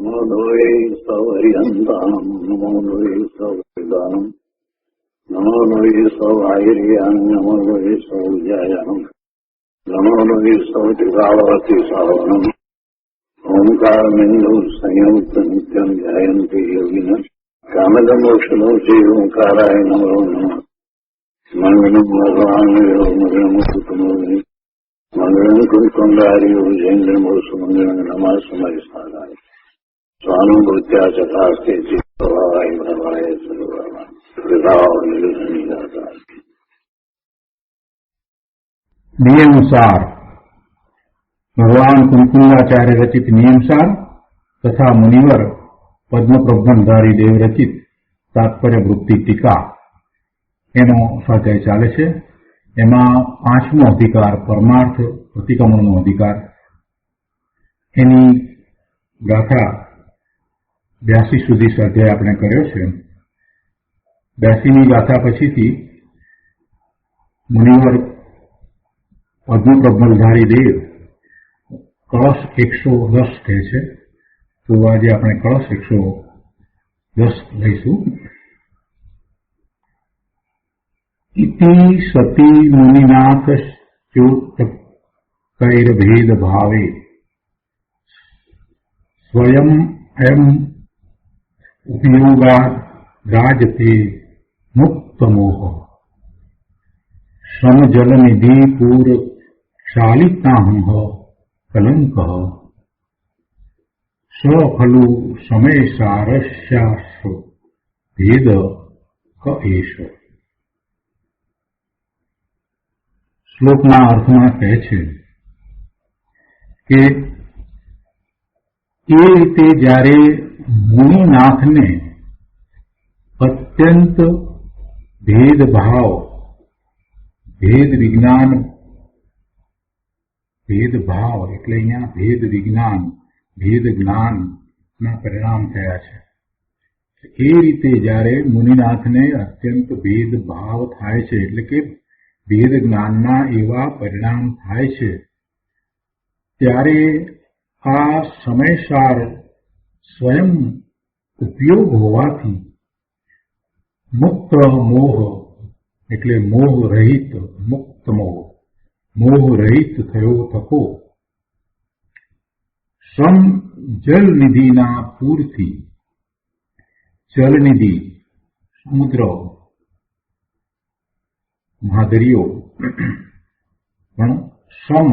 નમો લોહે સૌહરિહંતાનમ નમો લોહે સૌદાનમ નમો લોહે સૌઆયર્યાન નમો લોહે સૌજાયાનમ નમો લોહે સૌત્રિકાવતી સાવનમ ઓમકારમિંદુ સંયુક્ત નિત્યમ ધ્યાયંતિ યોગિન કામદમોક્ષનો છે ઓંકારાય નમો નમઃ મંગલમ ભગવાન મંગલમ કુટુંબી મંગલમ કુંડાર્યો જૈન્દ્રમો સુમંગલમ નમઃ સમય સારાય સ્વાનુભૂત્યા ચકાસ્તે ચિત્તવાય ભવાય સર્વવા વિભાવ નિરસની દાતા નિયમસાર ભગવાન કુંકુંદાચાર્ય રચિત નિયમસાર તથા મુનિવર પદ્મપ્રબંધધારી દેવ રચિત તાત્પર્ય વૃત્તિ ટીકા એનો સ્વાધ્યાય ચાલે છે. એમાં 5મો અધિકાર પરમાર્થ પ્રતિક્રમણનો અધિકાર, એની ગાથા 82 સુધી સ્વાધ્યાય આપણે કર્યો છે. 82ની ગાથા પછીથી મુનિવર પદ્મપ્રબંધધારી દેવ કળશ 110 કહે છે, તો આજે આપણે કળશ 110 લઈશું. ઇતિ સતી મુનિનાથ ચોત્કૈર્ભેદ ભાવે સ્વયં એમ ઉપયોગા રાજતે મુક્ત મોહ સમજલનિધિ પૂર શાલિતાહં કલંક સ ખલુ સમયસારસ્યાસ્વ ભેદ ક એષ. શ્લોકના અર્થમાં કહે છે કે એ રીતે જ્યારે મુનિનાથને અત્યંત ભેદભાવ, ભેદ વિજ્ઞાન, ભેદભાવ એટલે અહીંયા ભેદ વિજ્ઞાન, ભેદ જ્ઞાનના પરિણામ થયા છે. એ રીતે જ્યારે મુનિનાથને અત્યંત ભેદભાવ થાય છે, એટલે કે ભેદ જ્ઞાનના એવા પરિણામ થાય છે, ત્યારે આ સમયસાર સ્વયં ઉપયોગ હોવાથી મુક્ત મોહ એટલે મોહ રહિત, મુક્ત મોહ, મોહ રહિત થયો થકો સમ જલનિધિના પૂરથી, જલનિધિ સમુદ્ર મહાદરિયો પણ સમ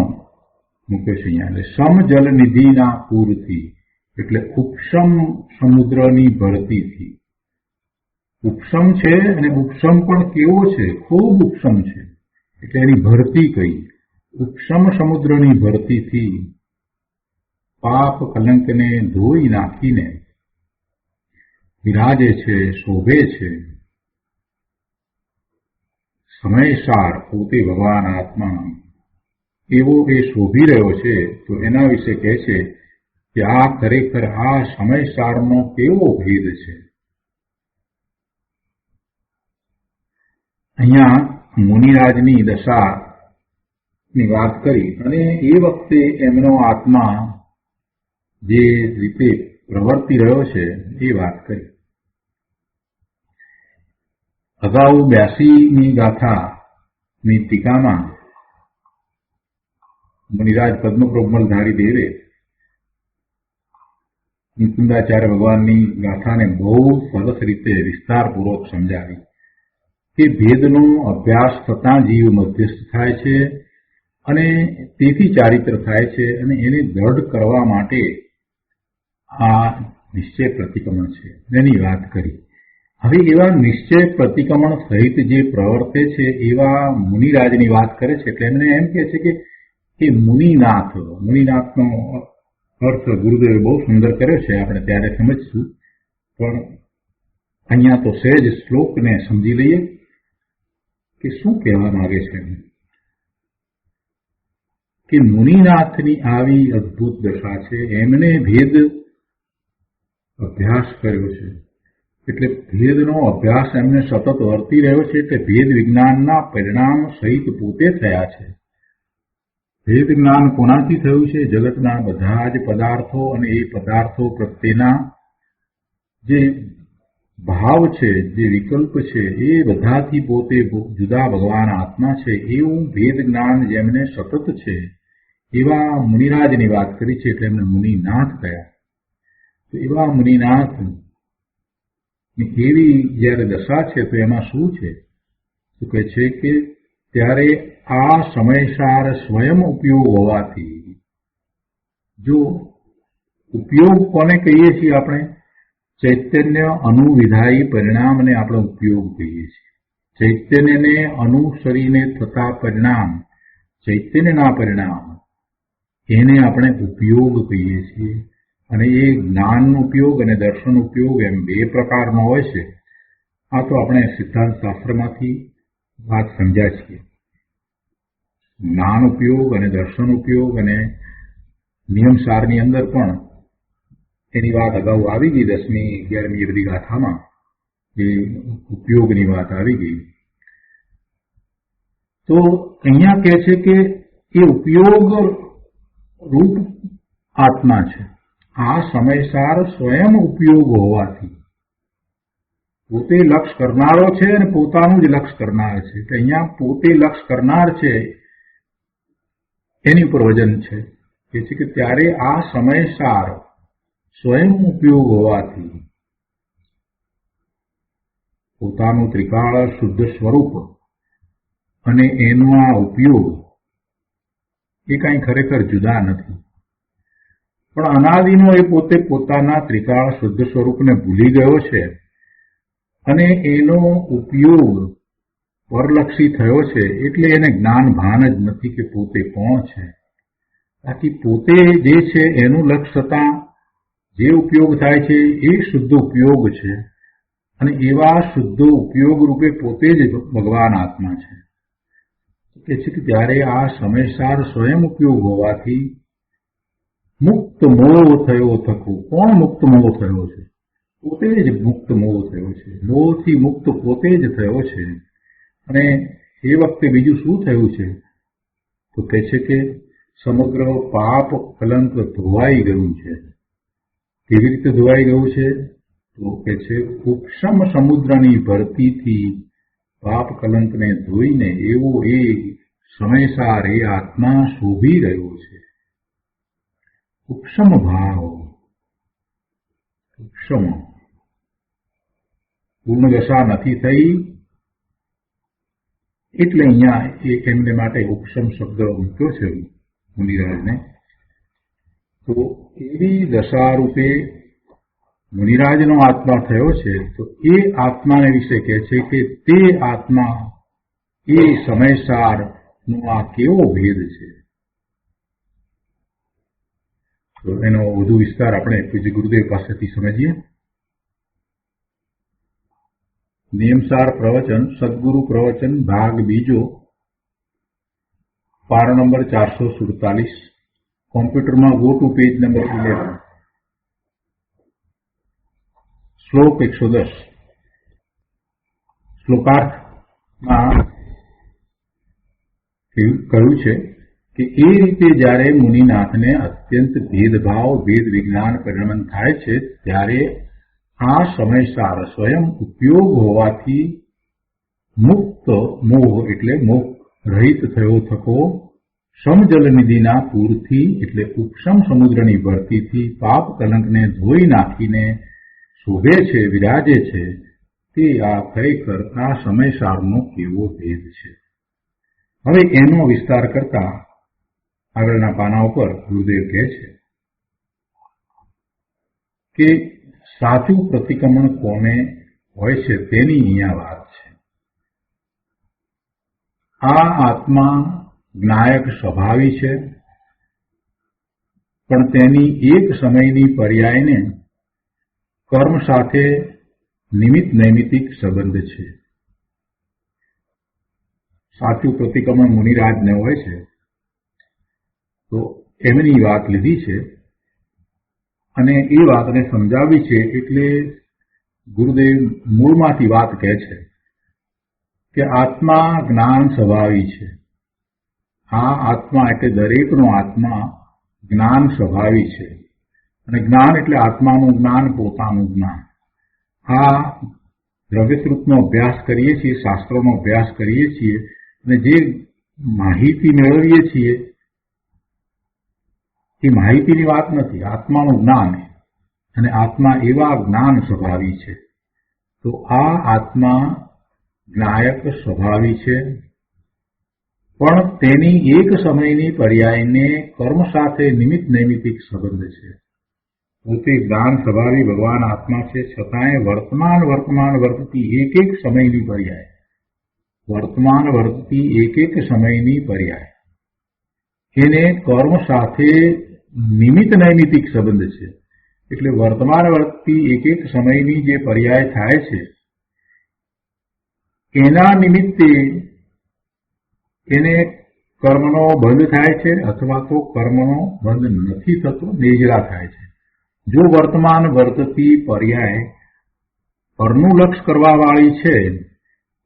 મૂકે છે અહીંયા, એટલે સમ જલનિધિના પૂરથી એટલે ઉપસમ સમુદ્રની ભરતીથી. ઉપસમ છે અને ઉપસમ પણ કેવો છે? ખૂબ ઉપસમ છે, એટલે એની ભરતી કઈ? ઉપસમ સમુદ્રની ભરતીથી પાપ કલંકને ધોઈ નાખીને વિરાજે છે, શોભે છે. સમયસાર પોતે ભગવાન આત્મા એવો એ શોભી રહ્યો છે, તો એના વિશે કહે છે કે આ ખરેખર આ સમયસારનો કેવો ભેદ છે. અહીંયા મુનિરાજની દશાની વાત કરી અને એ વખતે એમનો આત્મા જે રીતે પ્રવર્તી રહ્યો છે એ વાત કરી. અગાઉ 82ની ગાથાની ટીકામાં મુનિરાજ પદ્મપ્રબંધધારી દેવે મુકુંદાચાર્ય ભગવાનની ગાથાને બહુ સરસ રીતે વિસ્તારપૂર્વક સમજાવી કે ભેદનો અભ્યાસ થતાં જીવ મધ્યસ્થ થાય છે અને તેથી ચારિત્ર થાય છે, અને એને દ્રઢ કરવા માટે આ નિશ્ચય પ્રતિક્રમણ છે એની વાત કરી. હવે એવા નિશ્ચય પ્રતિક્રમણ સહિત જે પ્રવર્તે છે એવા મુનિરાજની વાત કરે છે, એટલે એમને એમ કહે છે કે મુનિનાથ, મુનિનાથનો અર્થ ગુરુદેવે બહુ સુંદર કર્યો છે, આપણે ત્યારે સમજશું, પણ અહીંયા તો સહેજ શ્લોકને સમજી લઈએ કે શું કહેવા માંગે છે. કે મુનિનાથની આવી અદભુત દશા છે, એમને ભેદ અભ્યાસ કર્યો છે, એટલે ભેદનો અભ્યાસ એમને સતત વર્તી રહ્યો છે, એટલે ભેદ વિજ્ઞાનના પરિણામ સહિત પોતે થયા છે. ભેદ જ્ઞાન કોનાથી થયું છે? જગતના બધા જ પદાર્થો અને એ પદાર્થો પ્રત્યેના જે ભાવ છે, જે વિકલ્પ છે, એ બધાથી પોતે જુદા ભગવાન આત્મા છે. એવું ભેદ જ્ઞાન જેમને સતત છે એવા મુનિરાજની વાત કરી છે, એટલે એમને મુનિનાથ કયા. તો એવા મુનિનાથ એવી જયારે દશા છે તો એમાં શું છે? તો કહે છે કે ત્યારે આ સમયસાર સ્વયં ઉપયોગ હોવાથી, જો ઉપયોગ કોને કહીએ છીએ આપણે? ચૈતન્ય અનુવિધાયી પરિણામને આપણે ઉપયોગ કહીએ છીએ. ચૈતન્યને અનુસરીને થતા પરિણામ, ચૈતન્યના પરિણામ, એને આપણે ઉપયોગ કહીએ છીએ. અને એ જ્ઞાન ઉપયોગ અને દર્શન ઉપયોગ એમ બે પ્રકારનો હોય છે. આ તો આપણે સિદ્ધાંત શાસ્ત્રમાંથી વાત સમજ્યા છીએ. જ્ઞાન ઉપયોગ અને દર્શન ઉપયોગ, અને નિયમસારની અંદર પણ એની વાત અગાઉ આવી ગઈ. 10મી 11મી એ બધી ગાથામાં એ ઉપયોગની વાત આવી ગઈ. તો અહીંયા કહે છે કે એ ઉપયોગ રૂપ આત્મા છે. આ સમયસાર સ્વયં ઉપયોગ હોવાથી, પોતે લક્ષ કરનારો છે અને પોતાનું જ લક્ષ કરનાર છે. તો અહીંયા પોતે લક્ષ કરનાર છે એની ઉપર વજન છે. કે છે કે ત્યારે આ સમયસાર સ્વયં ઉપયોગ હોવાથી પોતાનું ત્રિકાળ શુદ્ધ સ્વરૂપ અને એનો આ ઉપયોગ એ કાંઈ ખરેખર જુદા નથી. પણ અનાદિનો એ પોતે પોતાના ત્રિકાળ શુદ્ધ સ્વરૂપને ભૂલી ગયો છે અને એનો ઉપયોગ પરલક્ષી થયો છે. એટલે એને જ્ઞાન ભાન જ નથી કે પોતે કોણ છે. બાકી પોતે જે છે એનું લક્ષ્ય થતા જે ઉપયોગ થાય છે એ શુદ્ધ ઉપયોગ છે. અને એવા શુદ્ધ ઉપયોગ રૂપે પોતે જ ભગવાન આત્મા છે. કે છે કે ત્યારે આ સમયસાર સ્વયં ઉપયોગ હોવાથી મુક્ત મોહ થયો થકો. કોણ મુક્ત મોહ થયો છે? પોતે જ મુક્ત મોહ થયો છે. મોહથી મુક્ત પોતે જ થયો છે. અને એ વખતે બીજું શું થયું છે? તો કહે છે કે સમગ્ર પાપ કલંક ધોવાઈ ગયું છે. કેવી રીતે ધોવાઈ ગયું છે? તો કે છે ઉપશમ સમુદ્રની ભરતીથી પાપ કલંકને ધોઈને એવો એ સમયસાર એ આત્મા શોભી રહ્યો છે. ઉપશમ ભાવ, ઉપશમ પૂર્ણ દશા નથી થઈ, એટલે અહીંયા એમને માટે ઉપશમ શબ્દ મૂક્યો છે મુનિરાજને. તો એવી દશા રૂપે મુનિરાજનો આત્મા થયો છે. તો એ આત્માને વિશે કહે છે કે તે આત્મા એ સમયસારનો આ કેવો ભેદ છે. તો એનો વધુ વિસ્તાર આપણે પૂજ્ય ગુરુદેવ પાસેથી સમજીએ. નિયમસાર પ્રવચન, સદગુરુ પ્રવચન, ભાગ બીજો, પાર નંબર 447. કોમ્પ્યુટરમાં ગો ટુ પેજ નંબર 11. શ્લોક 110. શ્લોકાર્થમાં કહ્યું છે કે એ રીતે જ્યારે મુનિનાથને અત્યંત ભેદભાવ ભેદ વિજ્ઞાન પરિણમન થાય છે ત્યારે આ સમયસાર સ્વયં ઉપયોગ હોવાથી મુક્ત મોહ એટલે મોહ રહિત થયો થકો સમજલ નિધિના પૂરથી એટલે ઉપશમ સમુદ્રની ભરતીથી પાપ કલંકને ધોઈ નાખીને શોભે છે, વિરાજે છે. તે આ ખરેખર આ સમયસારનો કેવો ભેદ છે. હવે એનો વિસ્તાર કરતા આગળના પાના ઉપર ગુરુદેવ કહે છે કે સાચું પ્રતિક્રમણ કોને હોય છે તેની અહીંયા વાત છે. આ આત્મા જ્ઞાયક સ્વભાવી છે, પણ તેની એક સમયની પર્યાયને કર્મ સાથે નિમિત્ત નૈમિતિક સંબંધ છે. સાચું પ્રતિક્રમણ મુનિરાજને હોય છે તો એમની વાત લીધી છે અને એ વાતને સમજાવી છે. એટલે ગુરુદેવ મૂળમાંથી વાત કહે છે કે આત્મા જ્ઞાન સ્વભાવી છે. આ આત્મા એટલે દરેકનો આત્મા જ્ઞાન સ્વભાવી છે, અને જ્ઞાન એટલે આત્માનું જ્ઞાન, પોતાનું જ્ઞાન. આ દ્રવ્યશ્રુતનો અભ્યાસ કરીએ છીએ, શાસ્ત્રોનો અભ્યાસ કરીએ છીએ, અને જે માહિતી મેળવીએ છીએ એ માહિતીની વાત નથી, આત્માનું જ્ઞાન. અને આત્મા એવા જ્ઞાન સ્વભાવી છે. તો આ આત્મા જ્ઞાયક સ્વભાવી છે, પણ તેની એક સમયની પર્યાયને કર્મ સાથે નિમિત્ત નૈમિતિક સંબંધ છે. પોતે જ્ઞાન સ્વભાવી ભગવાન આત્મા છે, છતાંય વર્તમાન વર્તતી એક સમયની પર્યાય, વર્તમાન વર્તતી એક સમયની પર્યાય એને કર્મ સાથે નિમિત્ત નૈમિતિક સંબંધ છે. એટલે વર્તમાન વર્તતી એક સમયની જે પર્યાય થાય છે એના નિમિત્તે એને કર્મનો બંધ થાય છે, અથવા તો કર્મનો બંધ નથી થતો, નેજરા થાય છે. જો વર્તમાન વર્તતી પર્યાય પરનું લક્ષ કરવા વાળી છે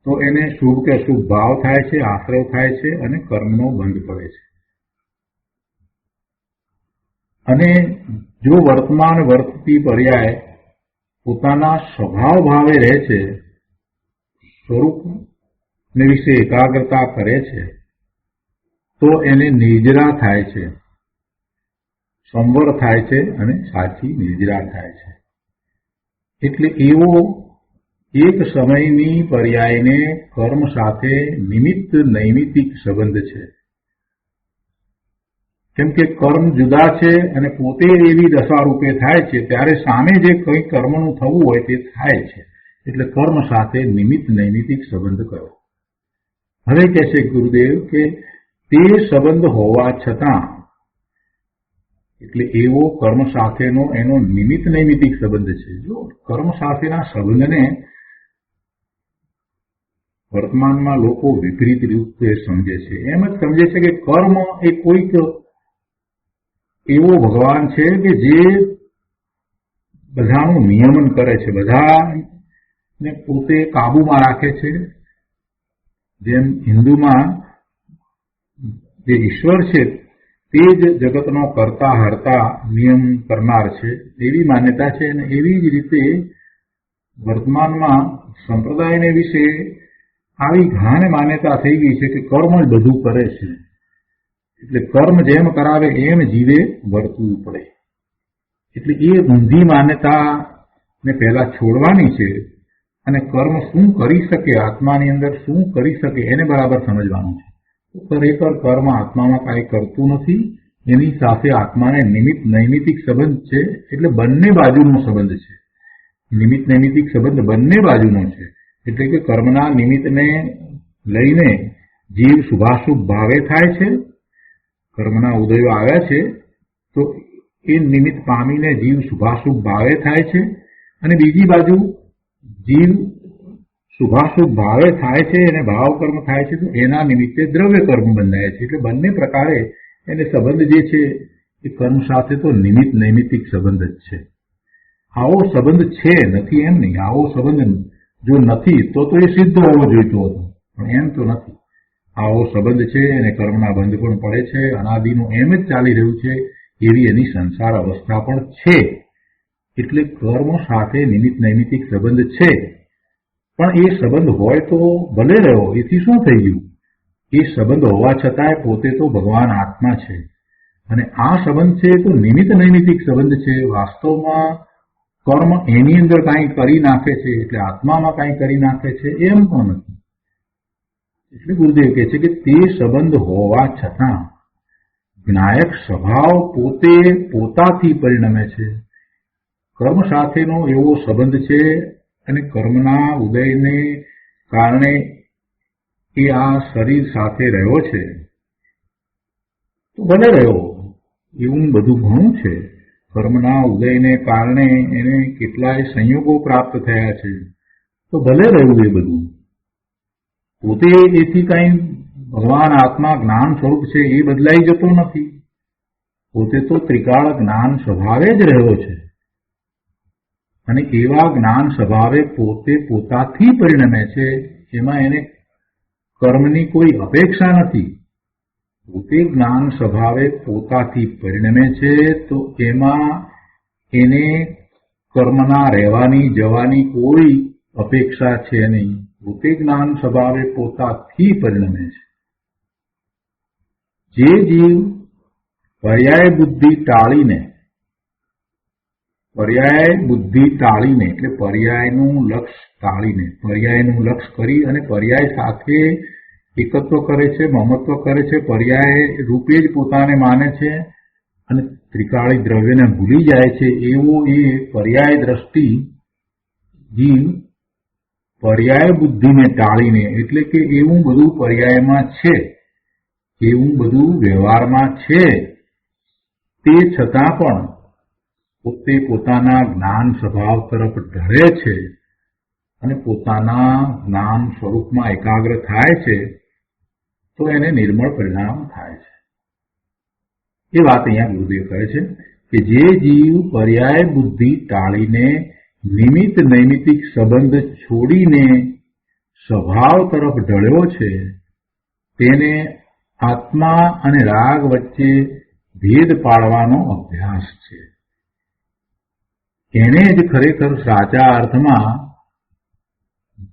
તો એને શુભ કે અશુભ ભાવ થાય છે, આશ્રય થાય છે, અને કર્મનો બંધ પડે છે. અને જો વર્તમાન વર્તતી પર્યાય પોતાના સ્વભાવ ભાવે રહે છે, સ્વરૂપને વિશે એકાગ્રતા કરે છે, તો એને નિર્જરા થાય છે, સંવર થાય છે, અને સાચી નિર્જરા થાય છે. એટલે એવો એક સમયની પર્યાયને કર્મ સાથે નિમિત્ત નૈમિતિક સંબંધ છે. કેમ કે કર્મ જુદા છે અને પોતે એવી દશા રૂપે થાય છે, ત્યારે સામે જે કંઈ કર્મનું થવું હોય તે થાય છે. એટલે કર્મ સાથે નિમિત્ત નૈમિતિક સંબંધ કરો. હવે કહે છે ગુરુદેવ કે તે સંબંધ હોવા છતાં, એટલે એવો કર્મ સાથેનો એનો નિમિત્ત નૈમિતિક સંબંધ છે. જો કર્મ સાથેના સંબંધને વર્તમાનમાં લોકો વિપરીત રીતે સમજે છે. એમ જ સમજે છે કે કર્મ એ કોઈક એવો ભગવાન છે કે જે બધાનું નિયમન કરે છે, બધાને પોતે કાબુમાં રાખે છે. જેમ હિન્દુમાં જે ઈશ્વર છે તે જ જગતનો કરતા હરતા નિયમ કરનાર છે, એવી માન્યતા છે. અને એવી જ રીતે વર્તમાનમાં સંપ્રદાયને વિશે આવી ઘાને માન્યતા થઈ ગઈ છે કે કર્મ જ બધું કરે છે. એટલે કર્મ જેમ કરાવે એમ જીવે વર્તવું પડે. એટલે એ ઊંધી માન્યતાને પહેલા છોડવાની છે, અને કર્મ શું કરી શકે, આત્માની અંદર શું કરી શકે એને બરાબર સમજવાનું છે. ખરેખર કર્મ આત્મામાં કાંઈ કરતું નથી, એની સાથે આત્માને નિમિત્ત નૈમિતિક સંબંધ છે. એટલે બંને બાજુનો સંબંધ છે. નિમિત્ત નૈમિતિક સંબંધ બંને બાજુનો છે. એટલે કે કર્મના નિમિત્તને લઈને જીવ શુભાશુભ ભાવે થાય છે. કર્મના ઉદયો આવ્યા છે તો એ નિમિત્ત પામીને જીવ શુભાશુભ ભાવે થાય છે, અને બીજી બાજુ જીવ શુભાશુભ ભાવે થાય છે અને ભાવ કર્મ થાય છે તો એના નિમિત્તે દ્રવ્ય કર્મ બંધાય છે. એટલે બંને પ્રકારે એને સંબંધ જે છે એ કર્મ સાથે તો નિમિત્ત નૈમિતિક સંબંધ જ છે. આવો સંબંધ છે, નથી એમ નહીં. આવો સંબંધ જો નથી તો એ સિદ્ધ હોવો જોઈતો હતો, પણ એમ તો નથી. આવો સંબંધ છે અને કર્મના બંધ પણ પડે છે, અનાદિનું એમ જ ચાલી રહ્યું છે, એવી એની સંસાર અવસ્થા પણ છે. એટલે કર્મ સાથે નિમિત્ત નૈમિતિક સંબંધ છે, પણ એ સંબંધ હોય તો ભલે રહ્યો, એથી શું થઈ ગયું? એ સંબંધ હોવા છતાંય પોતે તો ભગવાન આત્મા છે, અને આ સંબંધ છે તો નિમિત્ત નૈમિતિક સંબંધ છે. વાસ્તવમાં કર્મ એની અંદર કાંઈ કરી નાખે છે, એટલે આત્મામાં કાંઈ કરી નાખે છે એમ પણ નથી. એટલે ગુરુદેવ કહે છે કે તે સંબંધ હોવા છતાં જ્ઞાયક સ્વભાવ પોતે પોતાથી પરિણમે છે. કર્મ સાથેનો એવો સંબંધ છે, અને કર્મના ઉદયને કારણે એ આ શરીર સાથે રહ્યો છે તો ભલે રહ્યો, એવું બધું ઘણું છે. કર્મના ઉદયને કારણે એને કેટલાય સંયોગો પ્રાપ્ત થયા છે તો ભલે રહ્યું એ બધું. પોતે એથી કંઈ ભગવાન આત્મા જ્ઞાન સ્વરૂપ છે એ બદલાઈ જતો નથી. પોતે તો ત્રિકાળ જ્ઞાન સ્વભાવે જ રહ્યો છે, અને એવા જ્ઞાન સ્વભાવે પોતે પોતાથી પરિણમે છે. એમાં એને કર્મની કોઈ અપેક્ષા નથી. પોતે જ્ઞાન સ્વભાવે પોતાથી પરિણમે છે, તો એમાં એને કર્મના રહેવાની જવાની કોઈ અપેક્ષા છે નહીં. પોતે જ્ઞાન સ્વભાવે પોતાથી પરિણમે છે. જે જીવ પર્યાય બુદ્ધિ ટાળીને એટલે પર્યાયનું લક્ષ ટાળીને, પર્યાયનું લક્ષ કરી અને પર્યાય સાથે એકત્વ કરે છે, મમત્વ કરે છે, પર્યાય રૂપે જ પોતાને માને છે અને ત્રિકાળી દ્રવ્યને ભૂલી જાય છે, એવો એ પર્યાય દ્રષ્ટિ જીવ પર્યાય બુદ્ધિને ટાળીને, એટલે કે એવું બધું પર્યાયમાં છે, એવું બધું વ્યવહારમાં છે, તે છતાં પણ પોતે પોતાના જ્ઞાન સ્વભાવ તરફ ઢળે છે અને પોતાના જ્ઞાન સ્વરૂપમાં એકાગ્ર થાય છે, તો એને નિર્મળ પરિણામ થાય છે. એ વાત અહીંયા ગુરુદેવ કહે છે કે જે જીવ પર્યાય બુદ્ધિ ટાળીને નિમિત્ત નૈમિતિક સંબંધ છોડીને સ્વભાવ તરફ ઢળ્યો છે, તેને આત્મા અને રાગ વચ્ચે ભેદ પાડવાનો અભ્યાસ છે. એને જ ખરેખર સાચા અર્થમાં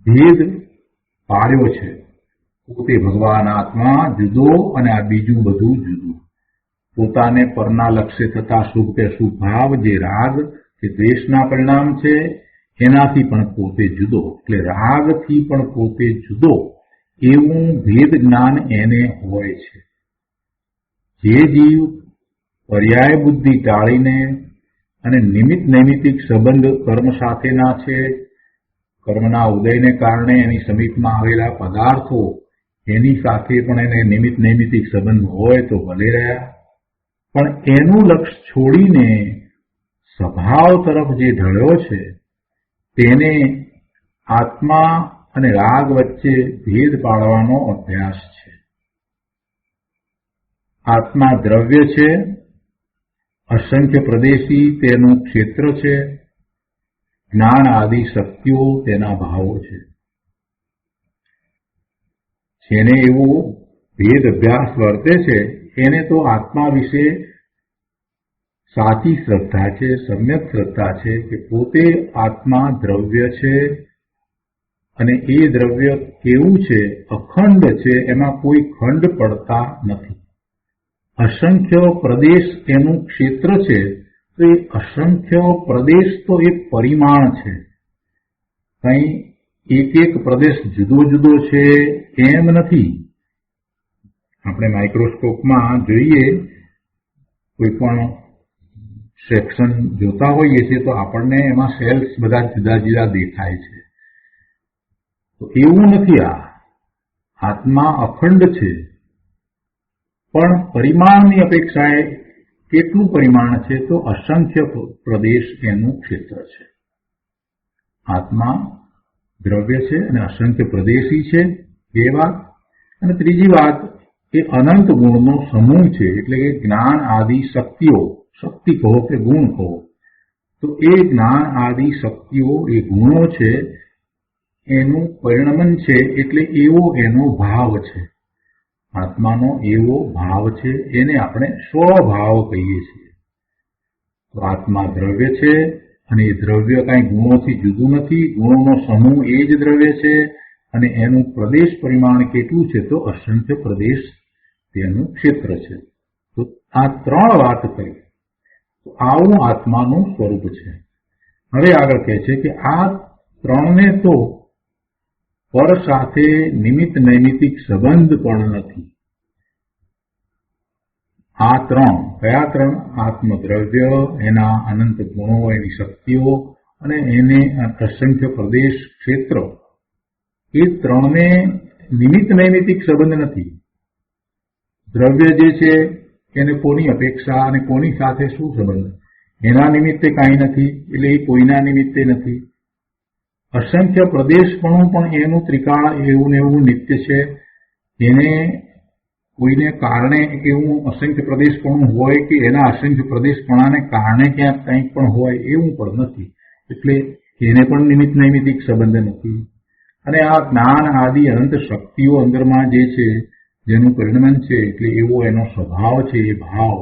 ભેદ પાડ્યો છે. પોતે ભગવાન આત્મા જુદો અને આ બીજું બધું જુદું. પોતાને પરના લક્ષ્ય થતા શુભ કે અશુભ ભાવ, જે રાગ કે દ્વેષના પરિણામ છે, એનાથી પણ પોતે જુદો, એટલે રાગથી પણ પોતે જુદો, એવું ભેદ જ્ઞાન એને હોય છે. જે જીવ પર્યાય બુદ્ધિ ટાળીને અને નિમિત્ત નૈમિતિક સંબંધ કર્મ સાથેના છે, કર્મના ઉદયને કારણે એની સમીપમાં આવેલા પદાર્થો એની સાથે પણ એને નિમિત્ત નૈમિતિક સંબંધ હોય તો ભલે રહ્યા, પણ એનું લક્ષ્ય છોડીને સ્વભાવ તરફ જે ઢળ્યો છે, તેને આત્મા અને રાગ વચ્ચે ભેદ પાડવાનો અભ્યાસ છે. આત્મા દ્રવ્ય છે, અસંખ્ય પ્રદેશી તેનું ક્ષેત્ર છે, જ્ઞાન આદિ શક્તિઓ તેના ભાવો છે. જેને એવો ભેદ અભ્યાસ વર્તે છે, એને તો આત્મા વિશે સાચી શ્રદ્ધા છે, સમ્યક શ્રદ્ધા છે કે પોતે આત્મા દ્રવ્ય છે અને એ દ્રવ્ય કેવું છે, અખંડ છે, એમાં કોઈ ખંડ પડતા નથી. અસંખ્ય પ્રદેશ એનું ક્ષેત્ર છે, તો એ અસંખ્ય પ્રદેશ તો એક પરિમાણ છે. કંઈ એક એક પ્રદેશ જુદો જુદો છે એમ નથી. આપણે માઇક્રોસ્કોપમાં જોઈએ, કોઈ પણ સેક્શન જોતા હોઈએ છીએ તો આપણને એમાં સેલ્સ બધા જુદા જુદા દેખાય છે. તો એવું નથી. આત્મા અખંડ છે, પણ પરિમાણની અપેક્ષાએ કેટલું પરિમાણ છે, તો અસંખ્ય પ્રદેશ એનું ક્ષેત્ર છે. આત્મા દ્રવ્ય છે અને અસંખ્ય પ્રદેશી છે, એ વાત. અને ત્રીજી વાત, એ અનંત ગુણનો સમૂહ છે, એટલે કે જ્ઞાન આદિ શક્તિઓ, શક્તિ કહો કે ગુણ કહો, તો એ જ્ઞાન આદિ શક્તિઓ, એ ગુણો છે, એનું પરિણમન છે, એટલે એવો એનો ભાવ છે. આત્માનો એવો ભાવ છે, એને આપણે સ્વભાવ કહીએ છીએ. તો આત્મા દ્રવ્ય છે અને એ દ્રવ્ય કાંઈ ગુણોથી જુદું નથી. ગુણોનો સમૂહ એ જ દ્રવ્ય છે અને એનું પ્રદેશ પરિમાણ કેટલું છે, તો અસંખ્ય પ્રદેશ તેનું ક્ષેત્ર છે. તો આ ત્રણ વાત કરી. તો આવું આત્માનું સ્વરૂપ છે. હવે આગળ કહે છે કે આ ત્રણને તો પર સાથે નિમિત્ત નૈમિતિક સંબંધ પણ નથી. આ ત્રણ કયા ત્રણ? આત્મદ્રવ્ય, એના અનંત ગુણો, એની શક્તિઓ અને એને અસંખ્ય પ્રદેશ ક્ષેત્ર, એ ત્રણને નિમિત્ત નૈમિતિક સંબંધ નથી. દ્રવ્ય જે છે એને કોની અપેક્ષા અને કોની સાથે શું સંબંધ? એના નિમિત્તે કાંઈ નથી, એટલે એ કોઈના નિમિત્તે નથી. અસંખ્ય પ્રદેશપણું પણ એનું ત્રિકાળ એવું ને એવું નિત્ય છે. એને કોઈને કારણે એવું અસંખ્ય પ્રદેશપણું હોય કે એના અસંખ્ય પ્રદેશપણાને કારણે ક્યાંક કંઈક પણ હોય એવું પણ નથી. એટલે એને પણ નિમિત્ત નૈમિતિક સંબંધ નથી. અને આ જ્ઞાન આદિ અનંત શક્તિઓ અંદરમાં જે છે જેનું પરિણમન છે એટલે એવો એનો સ્વભાવ છે, એ ભાવ,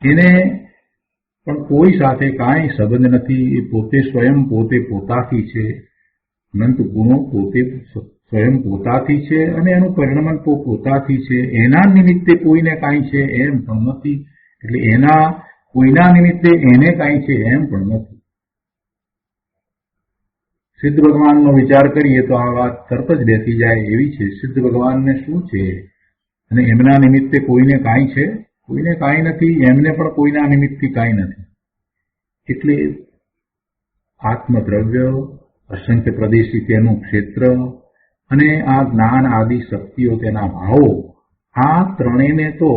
એને પણ કોઈ સાથે કાંઈ સંબંધ નથી. એ પોતે સ્વયં પોતે પોતાથી છે, અનંત ગુણો પોતે સ્વયં પોતાથી છે અને એનું પરિણમન પોતાથી છે. એના નિમિત્તે કોઈને કાંઈ છે એમ પણ નથી, એટલે એના કોઈના નિમિત્તે એને કાંઈ છે એમ પણ નથી. સિદ્ધ ભગવાનનો વિચાર કરીએ તો આ વાત તરત જ બેસી જાય એવી છે. સિદ્ધ ભગવાનને શું છે અને એમના નિમિત્તે કોઈને કાંઈ છે? કોઈને કાંઈ નથી, એમને પણ કોઈના નિમિત્તથી કાંઈ નથી. એટલે આત્મદ્રવ્ય, અસંખ્ય પ્રદેશી તેનું ક્ષેત્ર અને આ જ્ઞાન આદિ શક્તિઓ તેના ભાવો, આ ત્રણેયને તો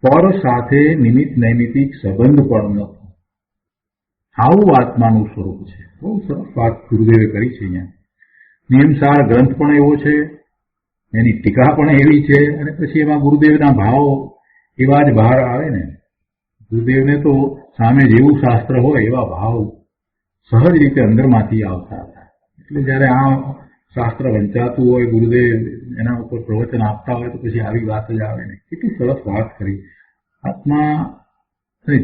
પર સાથે નિમિત્ત નૈમિતિક સંબંધ પણ નથી. આવું આત્માનું સ્વરૂપ છે. બહુ સરસ વાત ગુરુદેવે કરી છે. અહીંયા નિયમસાર ગ્રંથ પણ એવો છે, એની ટીકા પણ એવી છે, અને પછી એમાં ગુરુદેવના ભાવો એવા જ બહાર આવે ને. ગુરુદેવને તો સામે જેવું શાસ્ત્ર હોય એવા ભાવ સહજ રીતે અંદરમાંથી આવતા હતા. એટલે જયારે આ શાસ્ત્ર વંચાતું હોય, ગુરુદેવ એના ઉપર પ્રવચન આપતા હોય, તો પછી આવી વાત જ આવે ને. કેટલી સરસ વાત કરી. આત્મા